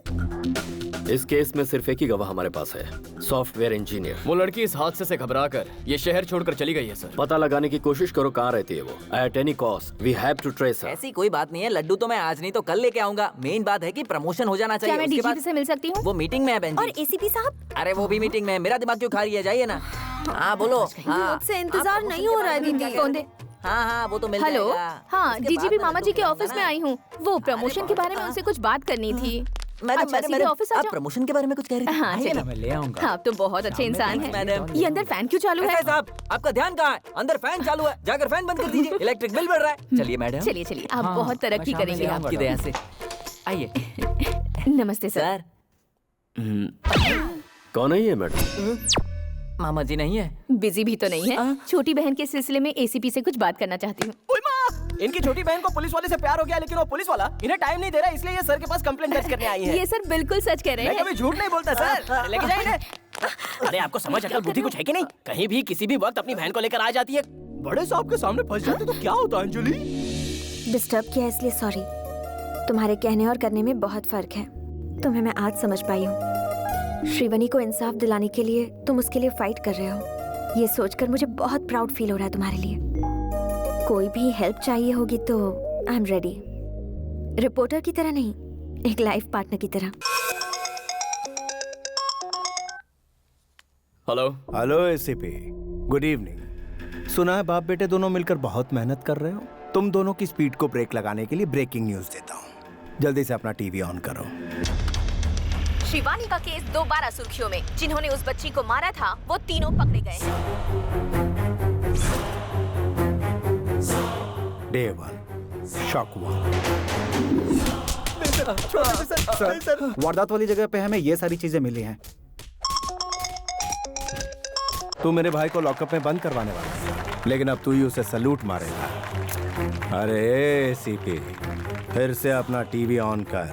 इस केस में सिर्फ एक ही गवाह हमारे पास है, सॉफ्टवेयर इंजीनियर। वो लड़की इस हादसे से घबराकर ये शहर छोड़कर चली गई है सर। पता लगाने की कोशिश करो कहाँ रहती है वो। At any cost we have to trace her. ऐसी कोई बात नहीं है, लड्डू तो मैं आज नहीं तो कल लेके आऊंगा। मेन बात है कि प्रमोशन हो जाना चाहिए। क्या मैं डीजीपी से मिल सकती हूँ? वो मीटिंग में है बहन जी। और एसीपी साहब? अरे वो भी मीटिंग में है। मेरा दिमाग क्यों खा रही है? जाइए ना। हाँ बोलो। मुझसे इंतजार नहीं हो रहा है दीदी। कौन दे? हाँ वो तो मिल हेलो। जाएगा। हाँ, डीजीपी मामा जी के ऑफिस में आई हूँ। वो प्रमोशन के बारे में उनसे कुछ बात करनी थी। मैडम, ऑफिस आप प्रमोशन के बारे में कुछ कह रही थी? हाँ, चलिए। मैं ले आऊंगा। आप तो बहुत अच्छे इंसान हैं। मैडम, ये अंदर फैन क्यों चालू है? साहब, आपका ध्यान कहाँ है? अंदर फैन चालू है, जाकर फैन बंद कर दीजिए। इलेक्ट्रिक बिल बढ़ रहा है। चलिए मैडम। चलिए, आप बहुत तरक्की करेंगे। आपकी दया से। आइए। नमस्ते सर। कौन है ये मैडम? मामा जी नहीं है? बिजी भी तो नहीं है। छोटी बहन के सिलसिले में एसीपी से कुछ बात करना चाहती हूँ। इनकी छोटी बहन को पुलिस वाले से प्यार हो गया, लेकिन वो पुलिस वाला इन्हें टाइम नहीं दे रहा, इसलिए ये सर के पास कंप्लेंट दर्ज करने आई है। ये सर बिल्कुल सच कह रहे हैं। मैं कभी झूठ नहीं बोलता सर। लेके जाइए इन्हें। अरे आपको समझ अकल बुद्धि कुछ है कि नहीं? कहीं भी किसी भी वक्त अपनी बहन को लेकर आ जाती है। बड़े साहब के सामने फंस जाते तो क्या होता है अंजलि? डिस्टर्ब किया इसलिए सॉरी। तुम्हारे कहने और करने में बहुत फर्क है। तुम्हें मैं आज समझ पाई हूँ। श्रीवनी को इंसाफ दिलाने के लिए तुम उसके लिए फाइट कर रहे हो। ये सोचकर मुझे बहुत प्राउड फील हो रहा है तुम्हारे लिए। कोई भी हेल्प चाहिए होगी तो आई एम रेडी। रिपोर्टर की तरह नहीं, एक लाइफ पार्टनर की तरह। Hello. Hello ACP, good evening. सुना है बाप बेटे दोनों मिलकर बहुत मेहनत कर रहे हो। तुम दोनों की स्पीड को ब्रेक लगाने के लिए ब्रेकिंग न्यूज देता हूँ। जल्दी से अपना टीवी ऑन करो। शिवानी का केस दोबारा सुर्खियों में। जिन्होंने उस बच्ची को मारा था वो तीनों पकड़े गए। Day 1 shock 1। सर, वारदात वाली जगह पे हमें ये सारी चीजें मिली हैं। तू मेरे भाई को लॉकअप में बंद करवाने वाला है, लेकिन अब तू ही उसे सलूट मारेगा। अरे सीपी, फिर से अपना टीवी ऑन कर।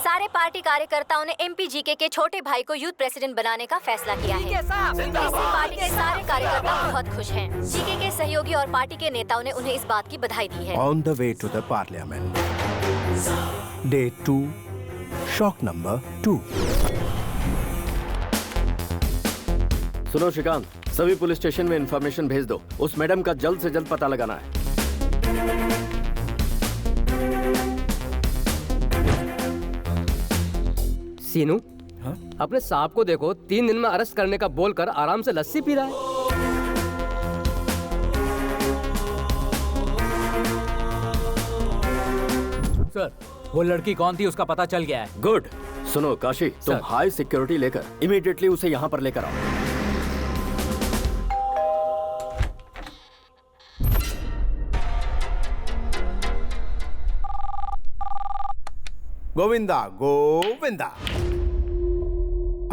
सारे पार्टी कार्यकर्ताओं ने एमपी जीके के छोटे भाई को यूथ प्रेसिडेंट बनाने का फैसला किया है। इससे पार्टी के सारे कार्यकर्ता बहुत खुश हैं। जीके के सहयोगी और पार्टी के नेताओं ने उन्हें इस बात की बधाई दी है। On the way to the parliament. Day 2 shock number 2। सुनो श्रीकांत, सभी पुलिस स्टेशन में इंफॉर्मेशन भेज दो। उस मैडम का जल्द से जल्द पता लगाना है। सीनू, अपने साहब को देखो, 3 दिन में अरेस्ट करने का बोलकर आराम से लस्सी पी रहा है। सर, वो लड़की कौन थी उसका पता चल गया है। गुड। सुनो काशी, तुम हाई सिक्योरिटी लेकर इमीडिएटली उसे यहाँ पर लेकर आओ। गोविंदा गोविंदा।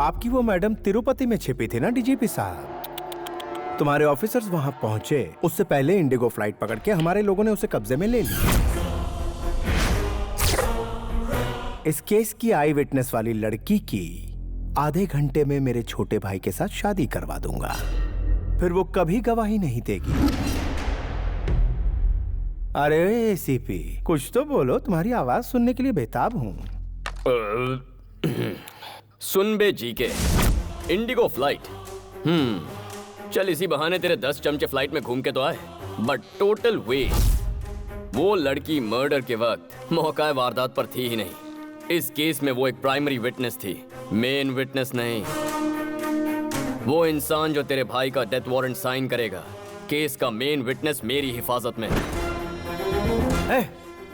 आपकी वो मैडम तिरुपति में छिपी थी ना डीजीपी साहब। तुम्हारे ऑफिसर्स वहां पहुंचे उससे पहले इंडिगो फ्लाइट पकड़ के हमारे लोगों ने उसे कब्जे में ले लिया। इस केस की आई विटनेस वाली लड़की की आधे घंटे में मेरे छोटे भाई के साथ शादी करवा दूंगा, फिर वो कभी गवाही नहीं देगी। अरे एसीपी कुछ तो बोलो, तुम्हारी आवाज सुनने के लिए बेताब हूं। सुन बे जीके, इंडिगो फ्लाइट। चल इसी बहाने तेरे 10 चमचे फ्लाइट में घूम के तो आए, बट टोटल वेस्ट। वो लड़की मर्डर के वक्त मौका वारदात पर थी ही नहीं। इस केस में वो एक प्राइमरी विटनेस थी, मेन विटनेस नहीं। वो इंसान जो तेरे भाई का डेथ वारंट साइन करेगा, केस का मेन विटनेस मेरी हिफाजत में।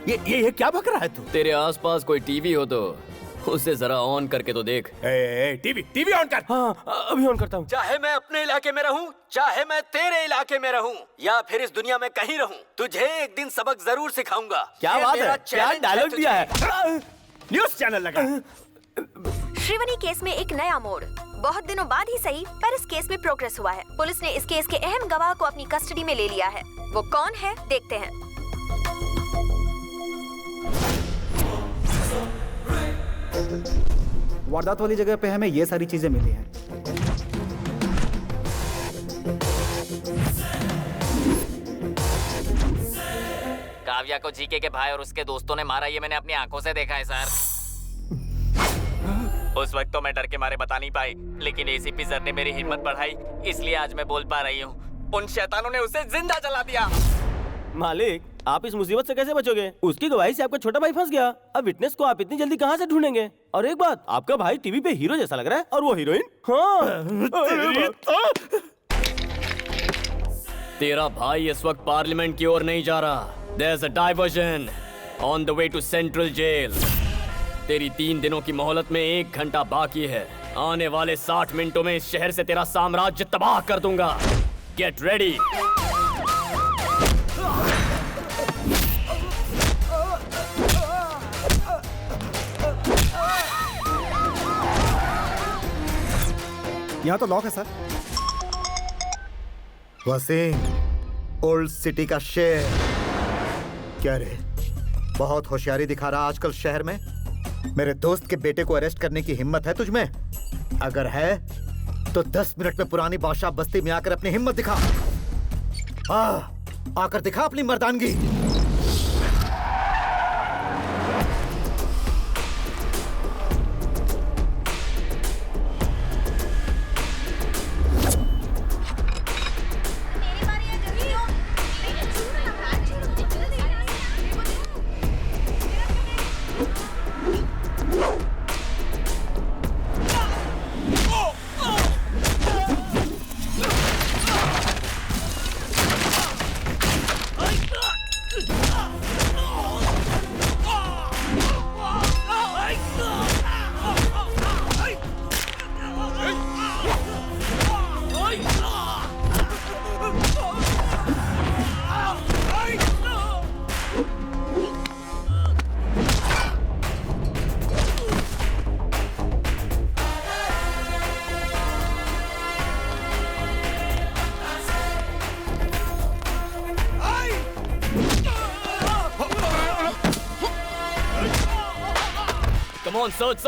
ये क्या बक रहा है तू? तेरे आसपास कोई टीवी हो तो उसे जरा ऑन करके तो देख। टीवी ऑन कर। हाँ अभी ऑन करता हूँ। चाहे मैं अपने इलाके में रहूँ, चाहे मैं तेरे इलाके में रहूँ, या फिर इस दुनिया में कहीं रहूँ, तुझे एक दिन सबक जरूर सिखाऊंगा। क्या बात है, क्या डायलॉग दिया है। न्यूज़ चैनल लगा। श्रीवनी केस में एक नया मोड़। बहुत दिनों बाद ही सही, पर इस केस में प्रोग्रेस हुआ है। पुलिस ने इस केस के अहम गवाह को अपनी कस्टडी में ले लिया है। वो कौन है देखते हैं। वारदात वाली जगह पे हमें ये सारी चीजें मिली हैं। काव्या को जीके के भाई और उसके दोस्तों ने मारा, ये मैंने अपनी आंखों से देखा है सर। उस वक्त तो मैं डर के मारे बता नहीं पाई, लेकिन एसीपी सर ने मेरी हिम्मत बढ़ाई, इसलिए आज मैं बोल पा रही हूँ। उन शैतानों ने उसे जिंदा जला दिया। मालिक, आप इस मुसीबत से कैसे बचोगे? उसकी गवाही से आपका छोटा भाई फंस गया। अब विटनेस को आप इतनी जल्दी कहाँ से ढूंढेंगे? और एक बात, आपका भाई टीवी पे हीरो जैसा लग रहा है और वो हीरोइन। हाँ। तेरा भाई इस वक्त पार्लियामेंट की ओर नहीं जा रहा। There's a diversion on the way to Central Jail. तेरी 3 दिनों की मोहलत में 1 घंटा बाकी है। आने वाले 60 मिनटों में इस शहर से तेरा साम्राज्य तबाह कर दूंगा। Get ready. यहाँ तो लॉक है सर। वसीम, ओल्ड सिटी का शेर। क्या रे, बहुत होशियारी दिखा रहा आजकल शहर में। मेरे दोस्त के बेटे को अरेस्ट करने की हिम्मत है तुझमें? अगर है तो 10 मिनट में पुरानी बादशाह बस्ती में आकर अपनी हिम्मत दिखा। आकर दिखा अपनी मर्दानगी।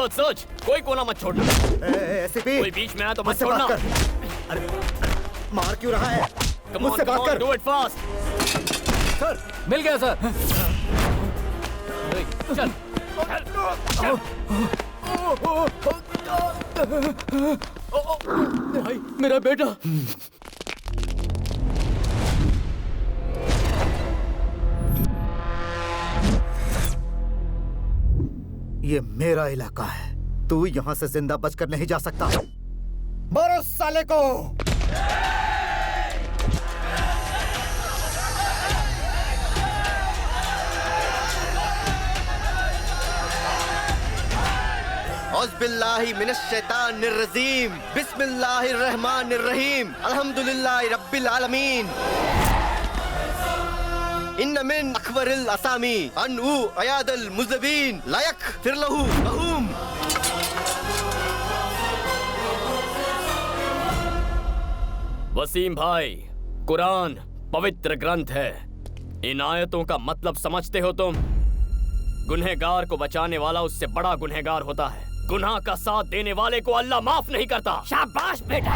सर्च कोई कोना मत छोड़ना। एसीपी, कोई बीच में आया तो मत छोड़ना। अरे मार क्यों रहा है? मुझसे बात कर। Do it fast. सर मिल गया सर। चल। भाई मेरा बेटा। ये मेरा इलाका है, तू यहाँ से जिंदा बचकर नहीं जा सकता। मारो साले को। औज़ुबिल्लाहि मिनश्शैतानिर्रजीम, बिस्मिल्लाहिर्रहमानिर्रहीम, अल्हम्दुलिल्लाहि रब्बिल आलमीन। इन मिन अकबरिल असामी अनउ अयादल मुज़बिन लायक फिरलहु अहूम। वसीम भाई, कुरान पवित्र ग्रंथ है। इन आयतों का मतलब समझते हो तुम? गुनहगार को बचाने वाला उससे बड़ा गुनहगार होता है। गुनाह का साथ देने वाले को अल्लाह माफ नहीं करता। शाबाश बेटा।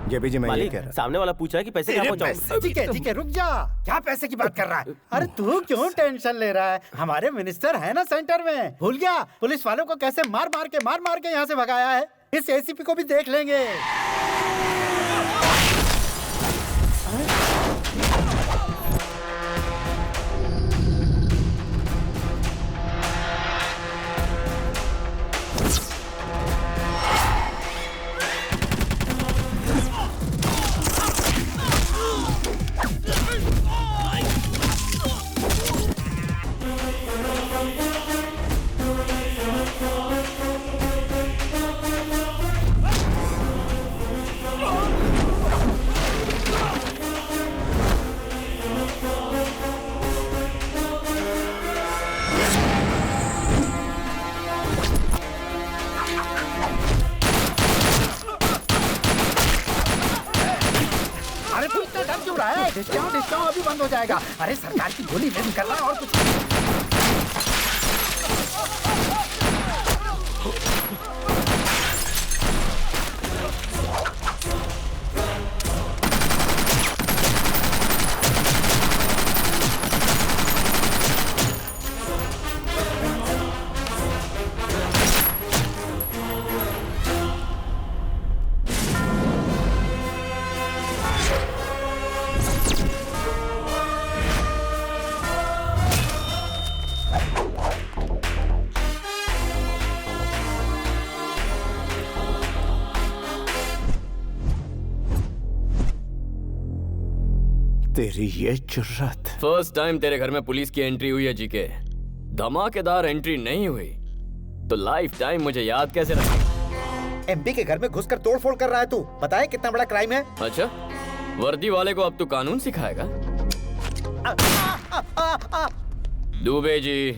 जेपी जी, मैं ये मालिक, कह रहा सामने वाला पूछा है कि पैसे कहाँ पहुँचाऊं? ठीक है, रुक जा। क्या पैसे की बात कर रहा है? अरे तू क्यों टेंशन ले रहा है? हमारे मिनिस्टर है ना सेंटर में। भूल गया पुलिस वालों को कैसे मार मार के यहाँ से भगाया है? इस एसीपी को भी देख लेंगे। डिस्काउंट अभी बंद हो जाएगा। अरे सरकार की गोली में निकल रहा है और कुछ। तेरी ये जुर्रत। फर्स्ट टाइम तेरे घर में पुलिस की एंट्री हुई है जीके। धमाकेदार एंट्री नहीं हुई तो लाइफ टाइम मुझे याद कैसे रखेगा? एमपी के घर में घुसकर तोड़फोड़ कर रहा है तू। बताए कितना बड़ा क्राइम है? अच्छा, वर्दी वाले को अब तू कानून सिखाएगा? दुबे जी,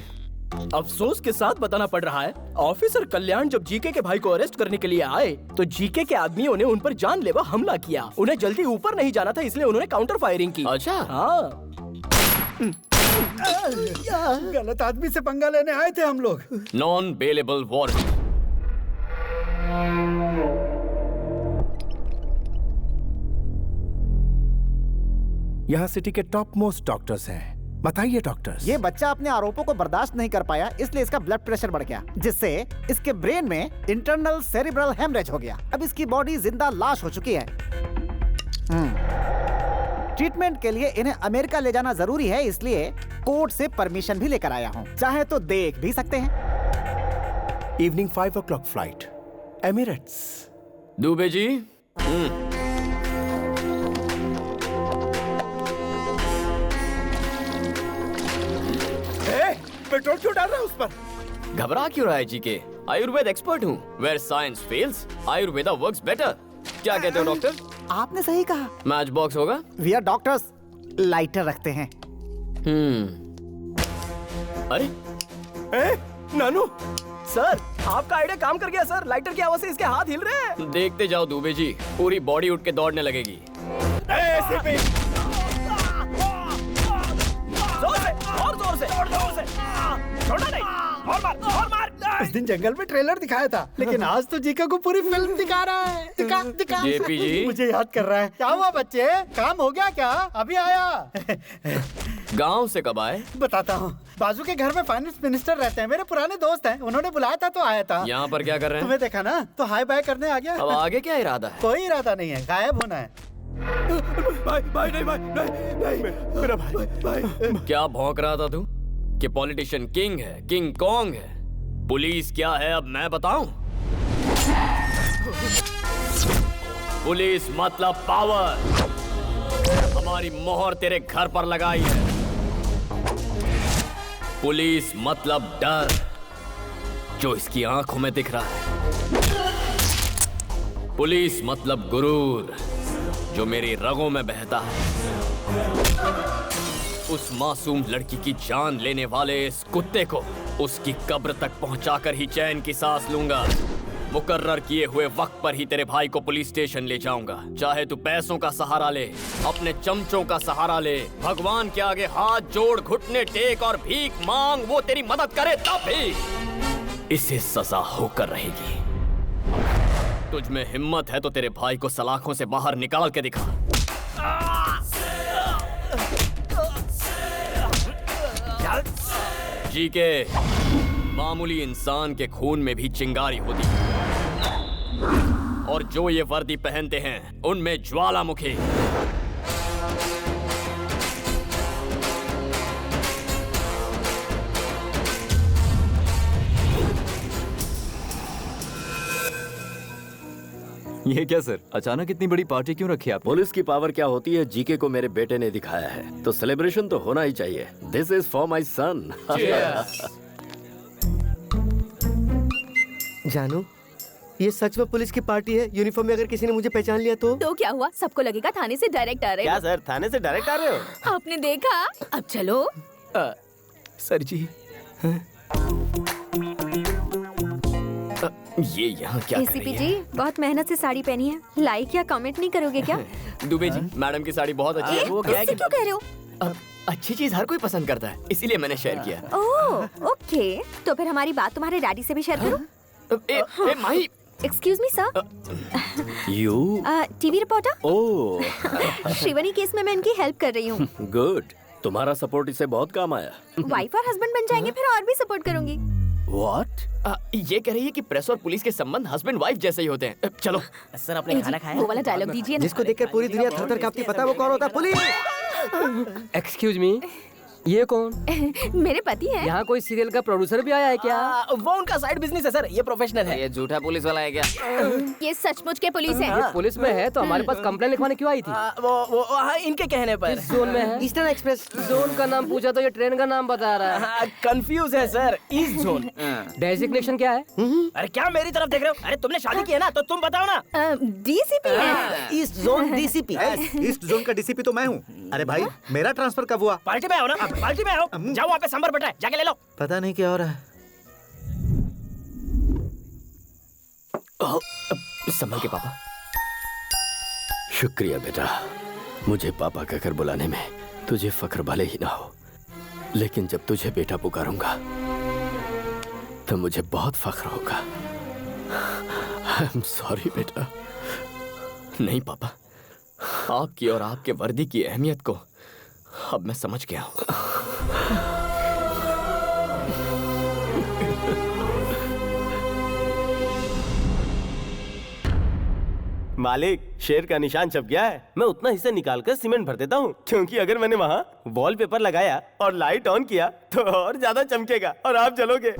अफसोस के साथ बताना पड़ रहा है, ऑफिसर कल्याण जब जीके के भाई को अरेस्ट करने के लिए आए तो जीके के आदमियों ने उन पर जानलेवा हमला किया। उन्हें जल्दी ऊपर नहीं जाना था, इसलिए उन्होंने काउंटर फायरिंग की। अच्छा, हाँ। गलत आदमी से पंगा लेने आए थे हम लोग। Non bailable warrant. यहाँ सिटी के टॉप मोस्ट डॉक्टर्स हैं। बताइए डॉक्टर्स। ये बच्चा अपने आरोपों को बर्दाश्त नहीं कर पाया, इसलिए इसका ब्लड प्रेशर बढ़ गया, जिससे इसके ब्रेन में इंटरनल सेरिब्रल हेमरेज हो गया। अब इसकी बॉडी जिंदा लाश हो चुकी है। ट्रीटमेंट के लिए इन्हें अमेरिका ले जाना जरूरी है, इसलिए कोर्ट से परमिशन भी लेकर आया हूँ। चाहे तो देख भी सकते हैं। Evening 5 o'clock flight, Emirates. Dubey ji, petrol क्यों डाल रहा है उस पर? घबरा क्यों रहा है जीके? आयुर्वेद एक्सपर्ट हूँ। Where science fails, Ayurveda works better. क्या कहते हो डॉक्टर? आपने सही कहा। मैच बॉक्स होगा? वी आर डॉक्टर्स, लाइटर रखते हैं। अरे नानू सर, आपका आइडिया काम कर गया सर। लाइटर की आवाज से इसके हाथ हिल रहे हैं। देखते जाओ दुबे जी, पूरी बॉडी उठ के दौड़ने लगेगी। जोर से छोड़ना नहीं, और मार। उस दिन जंगल में ट्रेलर दिखाया था, लेकिन आज तो जीका को पूरी फिल्म दिखा रहा है। दिखा। जेपी जी, मुझे याद कर रहा है। क्या हुआ बच्चे, काम हो गया क्या? अभी आया। गांव से कब आए? बताता हूँ। बाजू के घर में फाइनेंस मिनिस्टर रहते हैं, मेरे पुराने दोस्त हैं। उन्होंने बुलाया था तो आया था। यहाँ पर क्या कर रहे हैं? तुम्हें देखा ना तो हाय बाय करने आ गया। अब आगे क्या इरादा है? कोई इरादा नहीं है, गायब होना है। भाई नहीं, मेरा भाई। क्या भौंक रहा था तू कि पॉलिटिशियन किंग है, किंग कॉन्ग है? पुलिस क्या है अब मैं बताऊं? पुलिस मतलब पावर। हमारी मोहर तेरे घर पर लगाई है। पुलिस मतलब डर, जो इसकी आंखों में दिख रहा है। पुलिस मतलब गुरूर, जो मेरी रगों में बहता है। उस मासूम लड़की की जान लेने वाले इस कुत्ते को उसकी कब्र तक पहुंचाकर ही चैन की सांस लूंगा। मुकर्रर किए हुए वक्त पर ही तेरे भाई को पुलिस स्टेशन ले जाऊंगा। चाहे तू पैसों का सहारा ले, अपने चमचों का सहारा ले, भगवान के आगे हाथ जोड़, घुटने टेक और भीख मांग, वो तेरी मदद करे तब भी इसे सजा होकर रहेगी। तुझ में हिम्मत है तो तेरे भाई को सलाखों से बाहर निकाल के दिखा। जी के मामूली इंसान के खून में भी चिंगारी होती है, और जो ये वर्दी पहनते हैं उनमें ज्वालामुखी। ये क्या सर, अचानक इतनी बड़ी पार्टी क्यों रखी आप? पुलिस की पावर क्या होती है जीके को मेरे बेटे ने दिखाया है, तो सेलिब्रेशन तो होना ही चाहिए। दिस इज फॉर माई सन। जानू, ये सच में पुलिस की पार्टी है? यूनिफॉर्म में अगर किसी ने मुझे पहचान लिया तो क्या हुआ? सबको लगेगा थाने से डायरेक्ट आ रहे हो। क्या सर, थाने से डायरेक्ट आ रहे हो? आपने देखा? अब चलो। सर जी, ये यहाँ क्या कर रही एसीपी जी, बहुत मेहनत से साड़ी पहनी है, लाइक या कमेंट नहीं करोगे क्या? दुबे जी, मैडम की साड़ी बहुत अच्छी है। वो क्या क्यों कह रहे हो? अच्छी चीज हर कोई पसंद करता है, इसीलिए मैंने शेयर किया। ओह, ओके, तो फिर हमारी बात तुम्हारे डैडी से भी शेयर करो। Mahi, excuse me sir. U TV reporter. Oh, Shrivani case में मैं इनकी हेल्प कर रही हूँ। गुड, तुम्हारा सपोर्ट इससे बहुत काम आया। वाइफ और हस्बैंड बन जाएंगे, फिर और भी सपोर्ट करूंगी। What? ये कह रही है कि प्रेस और पुलिस के संबंध हस्बैंड वाइफ जैसे ही होते हैं। चलो सर, आपने खाना खाया? वो वाला डायलॉग दीजिए ना। जिसको देखकर पूरी दुनिया थर-थर कांपती, पता है वो कौन होता है? पुलिस। एक्सक्यूज मी, ये कौन? मेरे पति हैं। यहाँ कोई सीरियल का प्रोड्यूसर भी आया है क्या? वो उनका साइड बिजनेस है सर, ये प्रोफेशनल है। ये झूठा पुलिस वाला है क्या? ये सचमुच के पुलिस है। ये पुलिस में है तो हमारे पास कंप्लेन लिखवाने क्यों आई थी? वो इनके कहने पर। किस जोन में है? ईस्टर्न एक्सप्रेस जोन का नाम पूछा तो ये ट्रेन का नाम बता रहा है। कंफ्यूज है सर, ईस्ट जोन। डेजिग्नेशन क्या है? अरे क्या मेरी तरफ देख रहे हो? अरे तुमने शादी की है ना, तो तुम बताओ ना। डीसीपी है। East zone DCP. East zone का डीसीपी तो मैं हूँ। अरे भाई, मेरा ट्रांसफर कब हुआ? पार्टी में आओ ना, पार्टी में आओ। जाओ वहाँ पे सांभर बटा है, जाके ले लो। पता नहीं क्या हो रहा है। संभल के पापा। शुक्रिया बेटा, मुझे पापा कहकर बुलाने में तुझे फख्र भले ही ना हो, लेकिन जब तुझे बेटा पुकारूंगा तो मुझे बहुत फख्र होगा। आई एम सॉरी बेटा। नहीं पापा, आपकी और आपके वर्दी की अहमियत को अब मैं समझ गया हूँ। मालिक, शेर का निशान छप गया है। मैं उतना हिस्सा निकाल कर सीमेंट भर देता हूँ, क्योंकि अगर मैंने वहाँ वॉलपेपर लगाया और लाइट ऑन किया तो और ज्यादा चमकेगा और आप जलोगे।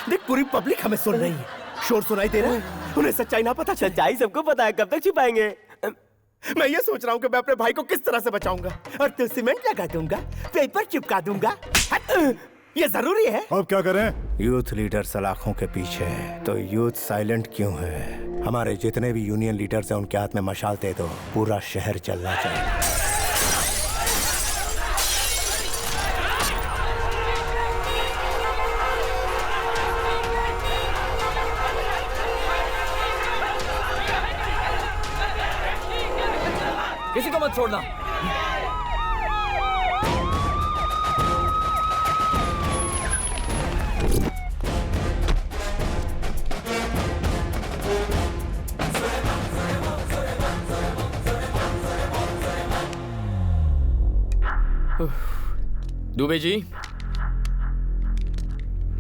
देख, पूरी पब्लिक हमें सुन रही है, शोर सुनाई दे रहा है, उन्हें सच्चाई ना पता। सच्चाई सबको पता है, कब तक छिपाएंगे? मैं ये सोच रहा हूँ कि मैं अपने भाई को किस तरह से बचाऊंगा। और तो सीमेंट लगा दूंगा, पेपर चिपका दूंगा। ये जरूरी है। अब क्या करें? यूथ लीडर सलाखों के पीछे है, तो यूथ साइलेंट क्यों है? हमारे जितने भी यूनियन लीडर्स हैं उनके हाथ में मशाल दे दो, पूरा शहर चलना चाहिए। किसी को मत छोड़ना। Dubey ji,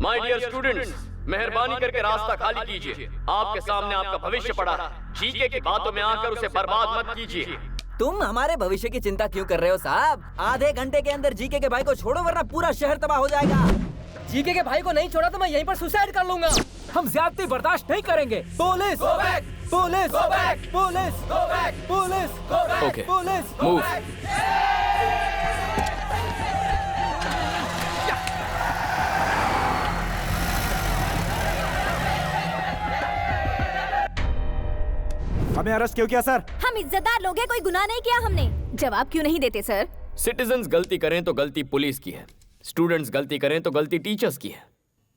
my dear students, मेहरबानी करके रास्ता खाली कीजिए। आपके सामने आपका भविष्य पड़ा है। जीके की बातों में आकर उसे बर्बाद मत कीजिए। तुम हमारे भविष्य की चिंता क्यों कर रहे हो साहब? आधे घंटे के अंदर जीके के भाई को छोड़ो, वरना पूरा शहर तबाह हो जाएगा। जीके के भाई को नहीं छोड़ा तो मैं यहीं पर सुसाइड कर लूंगा। हम ज्यादती बर्दाश्त नहीं करेंगे। Police police police police okay, police move. हमें अरेस्ट क्यों किया सर? हम इज्जतदार लोग हैं, कोई गुनाह नहीं किया हमने। जवाब क्यों नहीं देते सर? सिटीजन्स गलती करें तो गलती पुलिस की है, स्टूडेंट्स गलती करें तो गलती टीचर्स की है,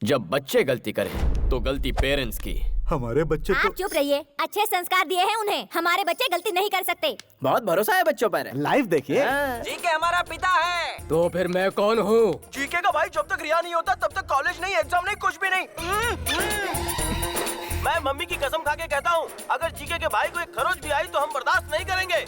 जब बच्चे गलती करें तो गलती पेरेंट्स की। हमारे बच्चे आप चुप रहिए, अच्छे संस्कार दिए हैं उन्हें, हमारे बच्चे गलती नहीं कर सकते। बहुत भरोसा है बच्चों पर। लाइव देखिए। जीके हमारा पिता है। तो फिर मैं कौन हूँ? जीके का भाई जब तक रिहा नहीं होता तब तक कॉलेज नहीं, एग्जाम नहीं, कुछ भी नहीं। मैं मम्मी की कसम खा के कहता हूँ, अगर जीके के भाई को एक खरोच भी आई तो हम बर्दाश्त नहीं करेंगे।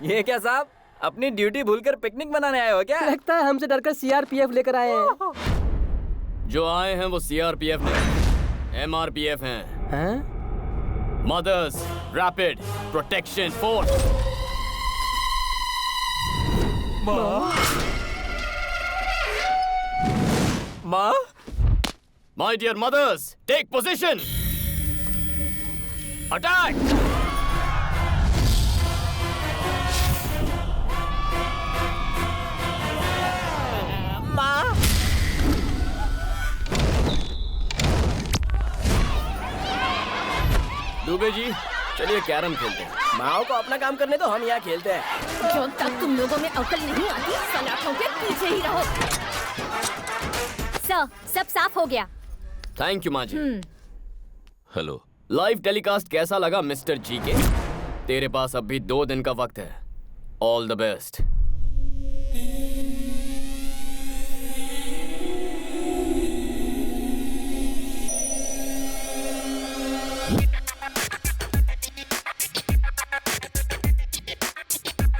ये क्या साहब, अपनी ड्यूटी भूलकर पिकनिक मनाने आए हो क्या? लगता है हमसे डरकर सीआरपीएफ लेकर आए हैं। जो आए हैं वो सीआरपीएफ नहीं, एमआरपीएफ हैं। Mothers rapid protection force. माँ? My dear mothers, take position. Attack. माँ? दुबे जी, चलिए कैरम खेलते हैं। माओ को अपना काम करने दो, हम यहाँ खेलते हैं। जब तक तुम लोगों में अकल नहीं आती, सलाखों के पीछे ही रहो। सर, सब साफ हो गया। थैंक यू माँ जी। हेलो। लाइव टेलीकास्ट कैसा लगा मिस्टर जी के? तेरे पास अब भी 2 दिन का वक्त है। All the best.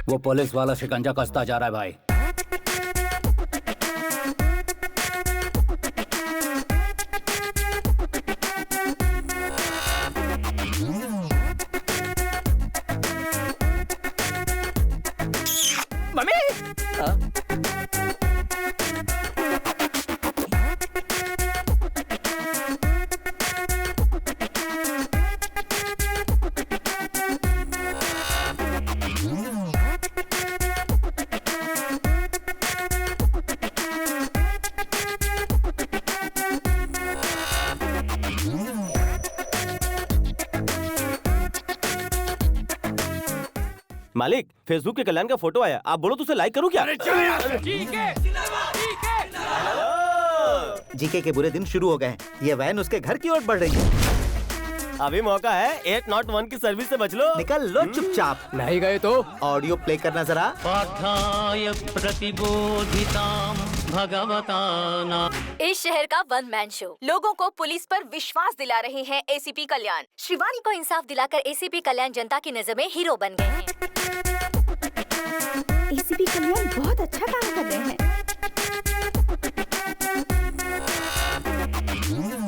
वो पुलिस वाला शिकंजा कसता जा रहा है भाई। मम्मी? मालिक, फेसबुक के कल्याण का फोटो आया, आप बोलो तो उसे लाइक करूं क्या? जीके के बुरे दिन शुरू हो गए हैं। ये वैन उसके घर की ओर बढ़ रही है। अभी मौका है, 801 की सर्विस से बच लो। निकल लो चुपचाप। नहीं गए तो ऑडियो प्ले करना जरा। पाठाय प्रतिबोधितां भगवता ना। इस शहर का वन मैन शो। लोगों को पुलिस पर विश्वास दिला रहे हैं एसीपी कल्याण। शिवानी को इंसाफ दिलाकर एसीपी कल्याण जनता की नजर में हीरो बन गए हैं। एसीपी कल्याण बहुत अच्छा काम कर रहे हैं।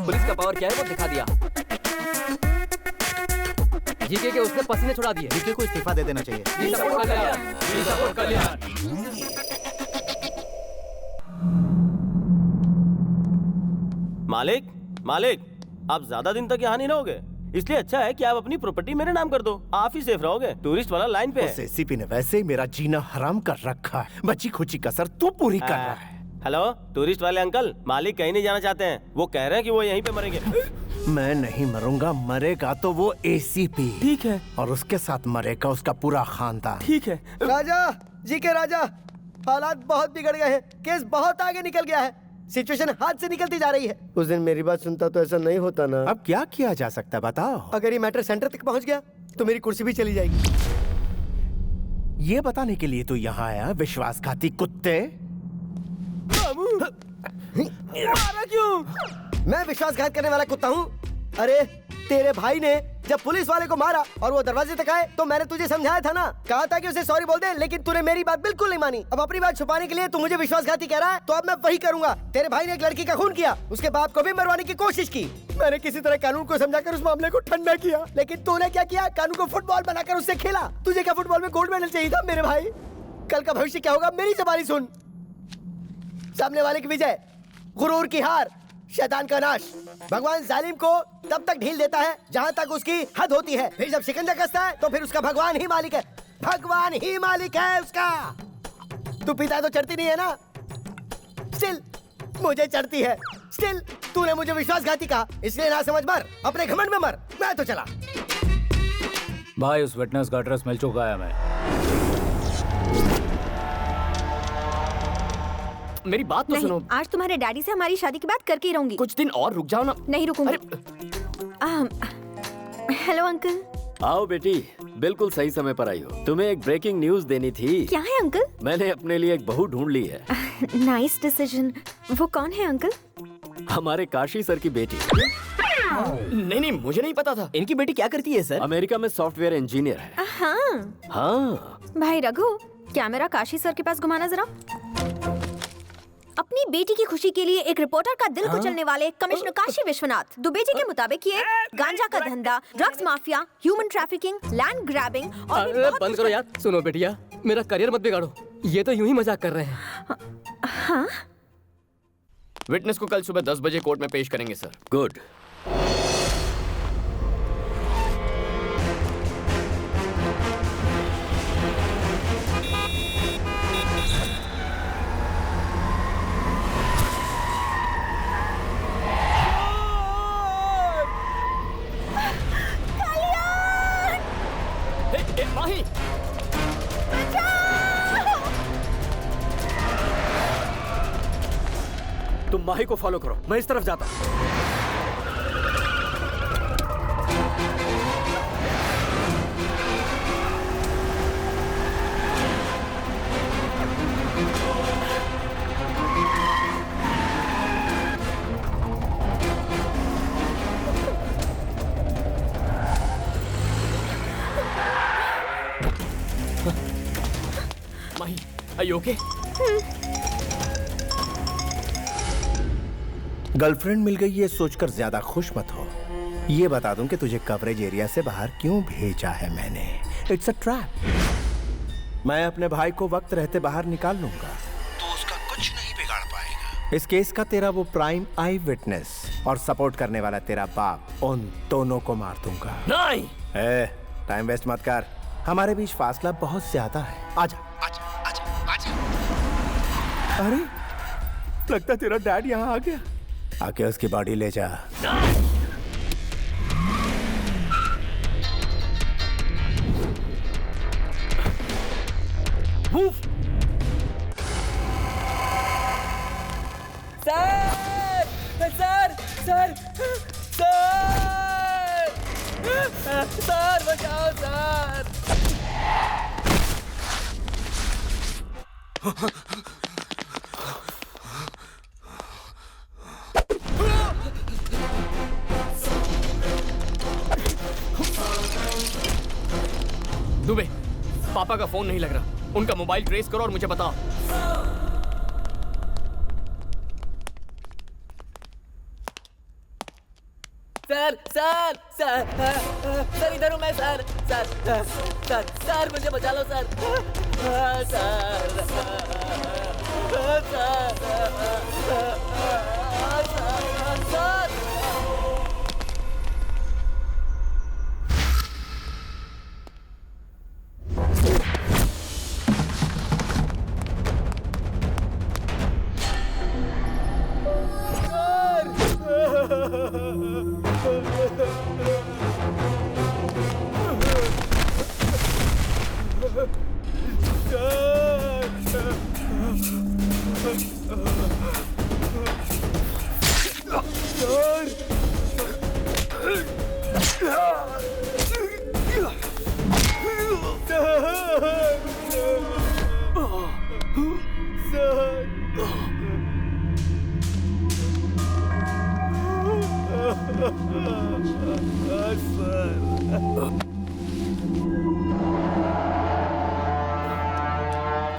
पुलिस का पावर क्या है वो दिखा दिया। जीके के उसने पसीने छुड़ा दिए। जीके को इस्तीफा दे देना चाहिए। जी सपोर्ट कल्याण, जी सपोर्ट कल्याण। मालिक, मालिक, आप ज्यादा दिन तक यहाँ नहीं रहोगे, इसलिए अच्छा है कि आप अपनी प्रॉपर्टी मेरे नाम कर दो। आप ही सेफ रहोगे। टूरिस्ट वाला लाइन पे है। एसीपी ने वैसे ही मेरा जीना हराम कर रखा है। बची खुची कसर तू पूरी कर रहा है। हेलो, टूरिस्ट वाले अंकल, मालिक कहीं नहीं जाना चाहते हैं। वो कह रहे हैं कि वो यहीं पे मरेंगे। मैं नहीं मरूंगा, मरेगा तो वो एसीपी। ठीक है। और उसके साथ मरेगा उसका पूरा खानदान। ठीक है। राजा, जी के राजा, हालात बहुत बिगड़ गए हैं। केस बहुत आगे निकल गया है। सिचुएशन हाथ से निकलती जा रही है। उस दिन मेरी बात सुनता तो ऐसा नहीं होता ना। अब क्या किया जा सकता है बताओ? अगर ये मैटर सेंटर तक पहुंच गया तो मेरी कुर्सी भी चली जाएगी। ये बताने के लिए तो यहाँ आया, विश्वासघाती कुत्ते। मारा क्यों? मैं विश्वासघात करने वाला कुत्ता हूँ? अरे तेरे भाई ने जब पुलिस वाले को मारा और वो दरवाजे तक आए तो मैंने तुझे समझाया था ना, कहा था कि उसे सॉरी बोल दे, लेकिन तूने मेरी बात बिल्कुल नहीं मानी। अब अपनी बात छुपाने के लिए तू मुझे विश्वासघाती कह रहा है, तो अब मैं वही करूंगा। तेरे भाई ने एक लड़की का खून किया, उसके बाप को भी मरवाने की कोशिश की। मैंने किसी तरह कानून को समझाकर उस मामले को ठंडा किया, लेकिन तूने क्या किया? कानून को फुटबॉल बनाकर उससे खेला। तुझे क्या फुटबॉल में गोल्ड मेडल चाहिए था मेरे भाई? कल का भविष्य क्या होगा मेरी ज़बानी सुन। सामने वाले की विजय, गुरूर की हार, शैतान का नाश। भगवान जालिम को तब तक ढील देता है जहाँ तक उसकी हद होती है, फिर जब शिकंजा कसता है तो फिर उसका भगवान ही मालिक है। भगवान ही मालिक है उसका। तू पिता तो चढ़ती नहीं है ना, स्टिल मुझे चढ़ती है। स्टिल तूने मुझे विश्वासघाती कहा, इसलिए ना समझ मर, अपने घमंड में मर। मैं तो चला। भाई उस विटनेस का एड्रेस मिल चुका है हमें। मेरी बात तो सुनो। आज तुम्हारे डैडी से हमारी शादी की बात करके ही रहूंगी। कुछ दिन और रुक जाओ ना। नहीं रुकूंगी। Hello uncle. आओ बेटी, बिल्कुल सही समय पर आई हो। तुम्हें एक ब्रेकिंग न्यूज देनी थी। क्या है अंकल? मैंने अपने लिए एक बहू ढूंढ ली है। Nice decision. वो कौन है अंकल? हमारे काशी सर की बेटी। नहीं, मुझे नहीं पता था। इनकी बेटी क्या करती है सर? अमेरिका में सॉफ्टवेयर इंजीनियर है। हाँ। भाई रघु, कैमरा काशी सर के पास घुमाना जरा। अपनी बेटी की खुशी के लिए एक रिपोर्टर का दिल कुचलने वाले कमिश्नर काशी विश्वनाथ दुबे जी के मुताबिक ये गांजा का धंधा, drugs mafia, human trafficking, land grabbing और भी बहुत बंद करो यार। सुनो बेटिया, मेरा करियर मत बिगाड़ो। ये तो यूं ही मजाक कर रहे हैं। हाँ? विटनेस को कल सुबह 10 बजे कोर्ट में पेश करेंगे सर। गुड। माही, तुम माही को फॉलो करो, मैं इस तरफ जाता हूं। माही, are you okay? गर्लफ्रेंड मिल गई ये सोचकर ज्यादा खुश मत हो। ये बता दूं कि तुझे कवरेज एरिया से बाहर क्यों भेजा है मैंने। It's a trap. मैं अपने भाई को वक्त रहते बाहर निकाल लूंगा तो उसका कुछ नहीं बिगाड़ पाएगा। इस केस का तेरा वो प्राइम आई विटनेस और सपोर्ट करने वाला तेरा बाप, उन दोनों को मार दूंगा। नहीं। टाइम वेस्ट मत कर, हमारे बीच फासला बहुत ज्यादा है। आजा आजा आजा आजा। अरे लगता तेरा डैड यहाँ आ गया। आके उसकी बॉडी ले जा। सर बचाओ सर। दुबे, पापा का फोन नहीं लग रहा। उनका मोबाइल ट्रेस करो और मुझे बताओ। सर सर सर सर इधर हूँ मैं सर। सर मुझे बचा लो sir. Sir sir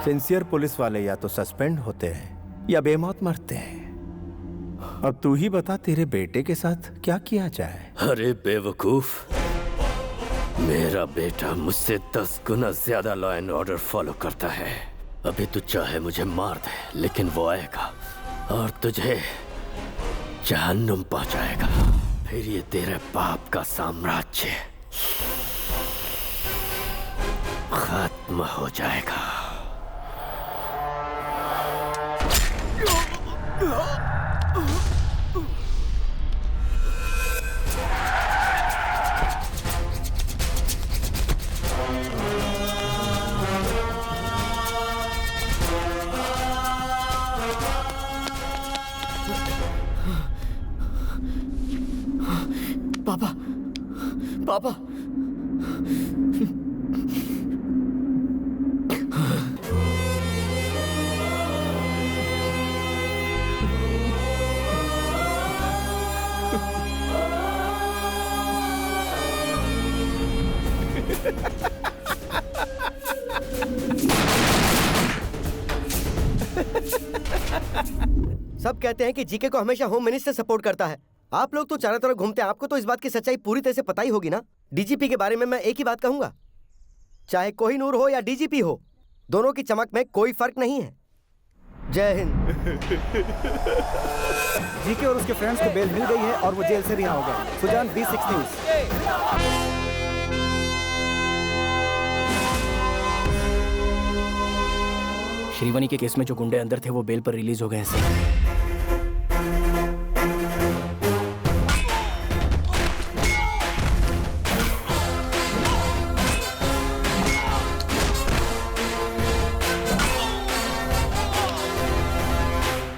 sincere police वाले या तो सस्पेंड होते हैं या बेमौत मरते हैं। अब तू ही बता तेरे बेटे के साथ क्या किया जाए। अरे बेवकूफ, मेरा बेटा मुझसे 10 गुना ज्यादा लॉ एंड ऑर्डर फॉलो करता है। अभी तू चाहे मुझे मार दे, लेकिन वो आएगा और तुझे जहन्नुम पहुंचाएगा। फिर ये तेरे बाप का साम्राज्य खत्म हो जाएगा। पापा, पापा, सब कहते हैं कि जीके को हमेशा होम मिनिस्टर सपोर्ट करता है। आप लोग तो चारों तरफ घूमते हैं, आपको तो इस बात की सच्चाई पूरी तरह से पता ही होगी ना। डीजीपी के बारे में मैं एक ही बात कहूंगा, चाहे कोहिनूर हो या डीजीपी हो, दोनों की चमक में कोई फर्क नहीं है। जय हिंद। जीके और उसके फ्रेंड्स को बेल मिल गई है और वो जेल से रिहा हो गए। Sujan, B6 news. श्रीवनी के केस में जो गुंडे अंदर थे वो बेल पर रिलीज हो गए हैं।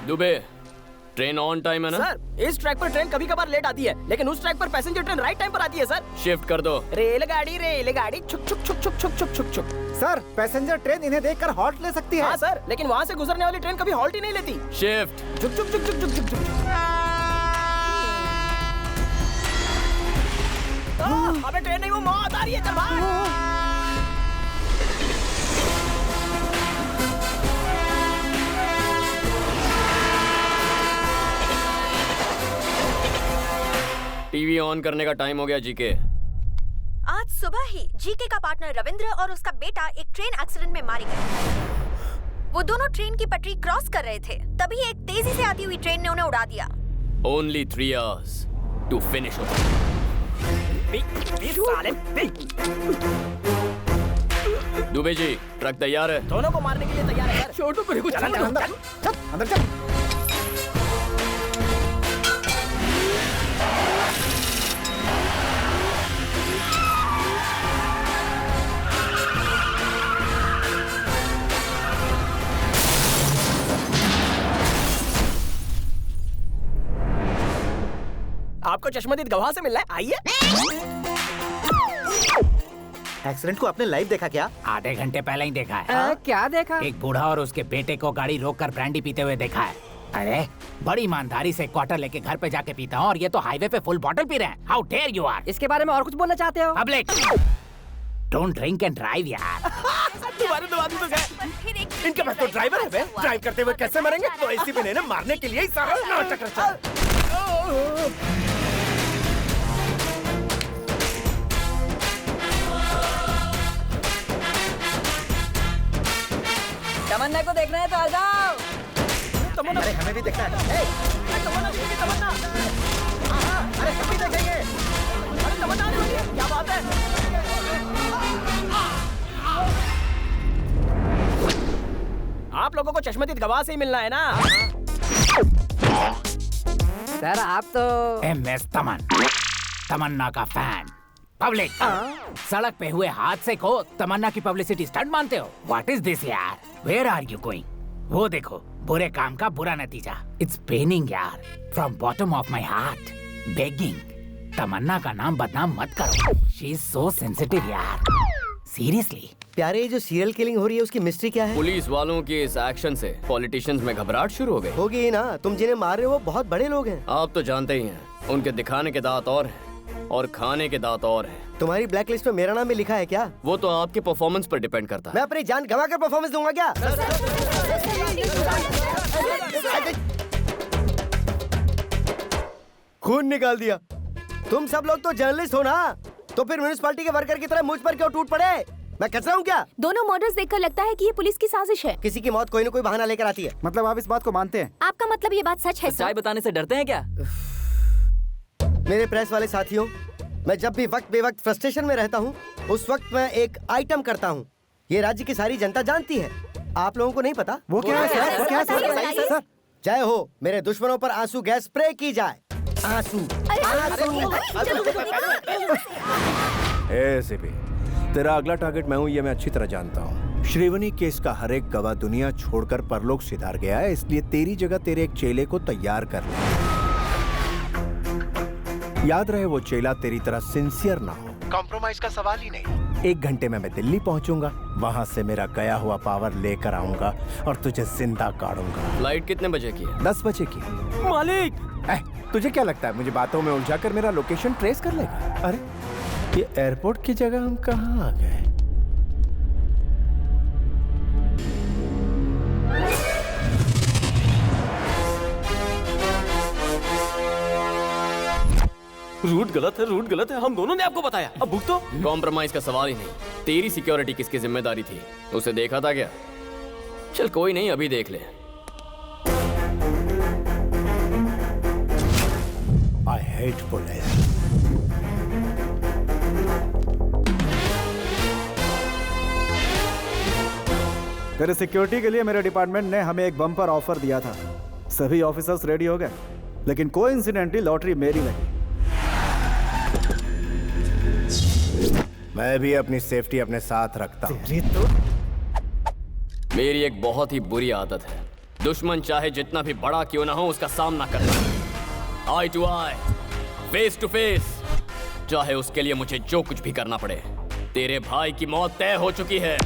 दुबे, ट्रेन ऑन टाइम है ना? सर, इस ट्रैक पर ट्रेन कभी कभार लेट आती है, लेकिन उस ट्रैक पर पैसेंजर ट्रेन राइट टाइम पर आती है सर। शिफ्ट कर दो। रेलगाड़ी छुक छुक छुक छुक छुक छुक छुक छुक। सर, पैसेंजर ट्रेन इन्हें देखकर हॉल्ट ले सकती है। हाँ सर, लेकिन वहाँ से गुजरने वाली ट्रेन कभी हॉल्ट ही नहीं लेती। शिफ्ट। छुक छुक छुक छुक छुक छुक छुक। अबे ट्रेन नहीं, वो मौत आ रही है, चल भाग। टीवी ऑन करने का टाइम हो गया जीके। आज सुबह ही जीके का पार्टनर रविंद्र और उसका बेटा एक ट्रेन एक्सीडेंट में मारे गए। वो दोनों ट्रेन की पटरी क्रॉस कर रहे थे, तभी एक तेजी से आती हुई ट्रेन ने उन्हें उड़ा दिया। Only 3 hours to finish it. Dubey ji, truck तैयार है। दोनों को मारने के लिए तैयार है सर। छोटू को कुछ अंदर चल। आपको चश्मदीद गवाह से मिलना है, आइए। एक्सीडेंट को आपने लाइव देखा क्या? आधे घंटे पहले ही देखा है। क्या देखा? एक बूढ़ा और उसके बेटे को गाड़ी रोककर ब्रांडी पीते हुए देखा है। अरे बड़ी ईमानदारी से क्वार्टर लेके घर पे जाके पीता हूँ और ये तो हाईवे पे फुल बॉटल पी रहे हैं। How dare you are. इसके बारे में और कुछ बोलना चाहते हो? Public don't drink and drive यार। इनके पास तो ड्राइवर है, ड्राइव करते हुए कैसे मरेंगे? वो इसी में इन्हें मारने के लिए ही सारा नाटक रचा है। तमन्ना को देखना है तो आ जाओ। तमन्ना, अरे हमें भी देखना है। तमन्ना, अरे हम भी देखेंगे। अरे तमन्ना आने वाली है, क्या बात है? आप लोगों को चश्मदीद गवाह से ही मिलना है ना? सर आप तो MS तमन्ना का फैन। पब्लिक सड़क पे हुए हादसे को तमन्ना की पब्लिसिटी स्टंट मानते हो? व्हाट इज दिस यार? Where are you going? वो देखो, बुरे काम का बुरा नतीजा। इट्स पेनिंग यार, from bottom of my heart begging. Tamanna का नाम बदनाम मत करो। शी इज सो सेंसिटिव यार, सीरियसली। प्यारे, जो सीरियल किलिंग हो रही है उसकी मिस्ट्री क्या है? पुलिस वालों के इस एक्शन से पॉलिटिशियंस में घबराहट शुरू हो गई। होगी ही ना, तुम जिन्हें मार रहे हो वो बहुत बड़े लोग हैं। आप तो जानते ही हैं, उनके दिखाने के दांत और हैं। और खाने के दांत और हैं। तुम्हारी ब्लैक लिस्ट में मेरा नाम भी लिखा है क्या? वो तो आपके परफॉर्मेंस पर डिपेंड करता है। मैं अपनी जान गंवा कर परफॉर्मेंस दूंगा क्या? खून निकाल दिया। तुम सब लोग तो जर्नलिस्ट हो ना, तो फिर म्युनिसिपैलिटी के वर्कर की तरह मुझ पर क्यों टूट पड़े? मैं कचरा हूँ क्या? दोनों मर्डर्स देखकर लगता है कि ये पुलिस की साजिश है। किसी की मौत कोई न कोई बहाना लेकर आती है। मतलब आप इस बात को मानते हैं? आपका मतलब ये बात सच है? सच्चाई बताने से डरते हैं क्या? मेरे प्रेस वाले साथियों, मैं जब भी वक्त बेवक्त फ्रस्ट्रेशन में रहता हूँ, उस वक्त मैं एक आइटम करता हूँ। ये राज्य की सारी जनता जानती है, आप लोगों को नहीं पता। वो क्या है सर? वो क्या है सर? जय हो, मेरे दुश्मनों पर आंसू गैस स्प्रे की जाए। आंसू। एसीपी, तेरा अगला टारगेट मैं हूँ, ये मैं अच्छी तरह जानता हूँ। श्रीवनी केस का हर एक गवाह दुनिया छोड़कर परलोक सिधार गया है, इसलिए तेरी जगह तेरे एक चेले को तैयार कर ले। याद रहे वो चेला तेरी तरह सिंसियर ना हो, कॉम्प्रोमाइज का सवाल ही नहीं। 1 घंटे में मैं दिल्ली पहुंचूंगा, वहां से मेरा गया हुआ पावर लेकर आऊंगा और तुझे जिंदा काटूंगा। फ्लाइट कितने बजे की है? 10 बजे की। मालिक, तुझे क्या लगता है मुझे बातों में उलझाकर मेरा लोकेशन ट्रेस कर लेगा? अरे ये एयरपोर्ट की जगह हम कहाँ आ गए? रूट गलत है, हम दोनों ने आपको बताया। अब भुगतो। कॉम्प्रोमाइज का सवाल ही नहीं। तेरी सिक्योरिटी किसकी जिम्मेदारी थी? उसे देखा था क्या? चल कोई नहीं, अभी देख ले। I hate police. तेरे सिक्योरिटी के लिए मेरे डिपार्टमेंट ने हमें एक बम्पर ऑफर दिया था। सभी ऑफिसर्स रेडी हो गए, लेकिन कोइंसिडेंटली लॉटरी मेरी लगी। मैं भी अपनी सेफ्टी अपने साथ रखता हूँ। मेरी एक बहुत ही बुरी आदत है, दुश्मन चाहे जितना भी बड़ा क्यों ना हो उसका सामना करना। Eye to eye, face to face, चाहे उसके लिए मुझे जो कुछ भी करना पड़े। तेरे भाई की मौत तय हो चुकी है।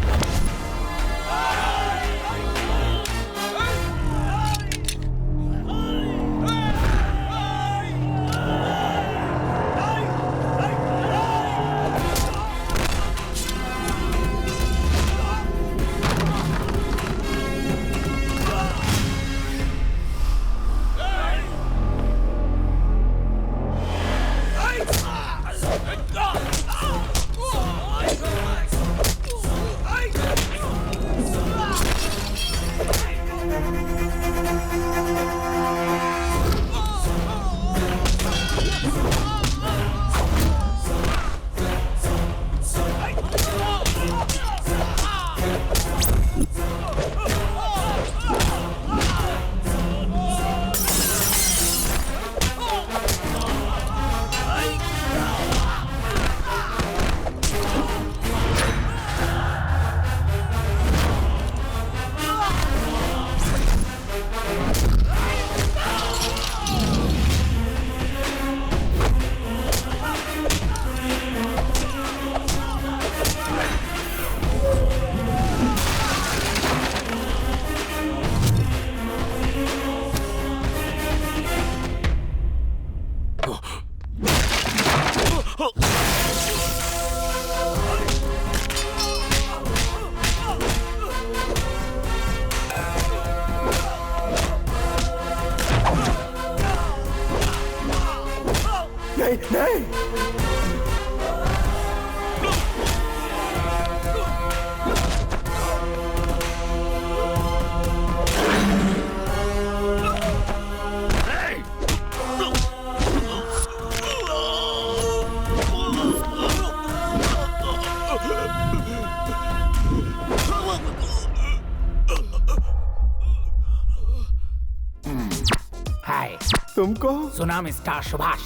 तुमको सुना मिस्टर सुभाष,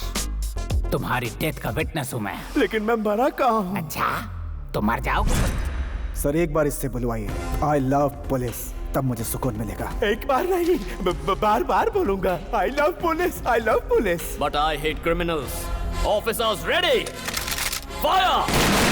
तुम्हारी डेथ का विटनेस हूँ मैं। लेकिन मैं मरा कहाँ हूँ? अच्छा, तो मर जाओगे। सर एक बार इससे बुलवाइए, आई लव पुलिस, तब मुझे सुकून मिलेगा। एक बार नहीं, बार बार बोलूंगा, I love police, I love police. But I hate criminals. Officers ready, fire!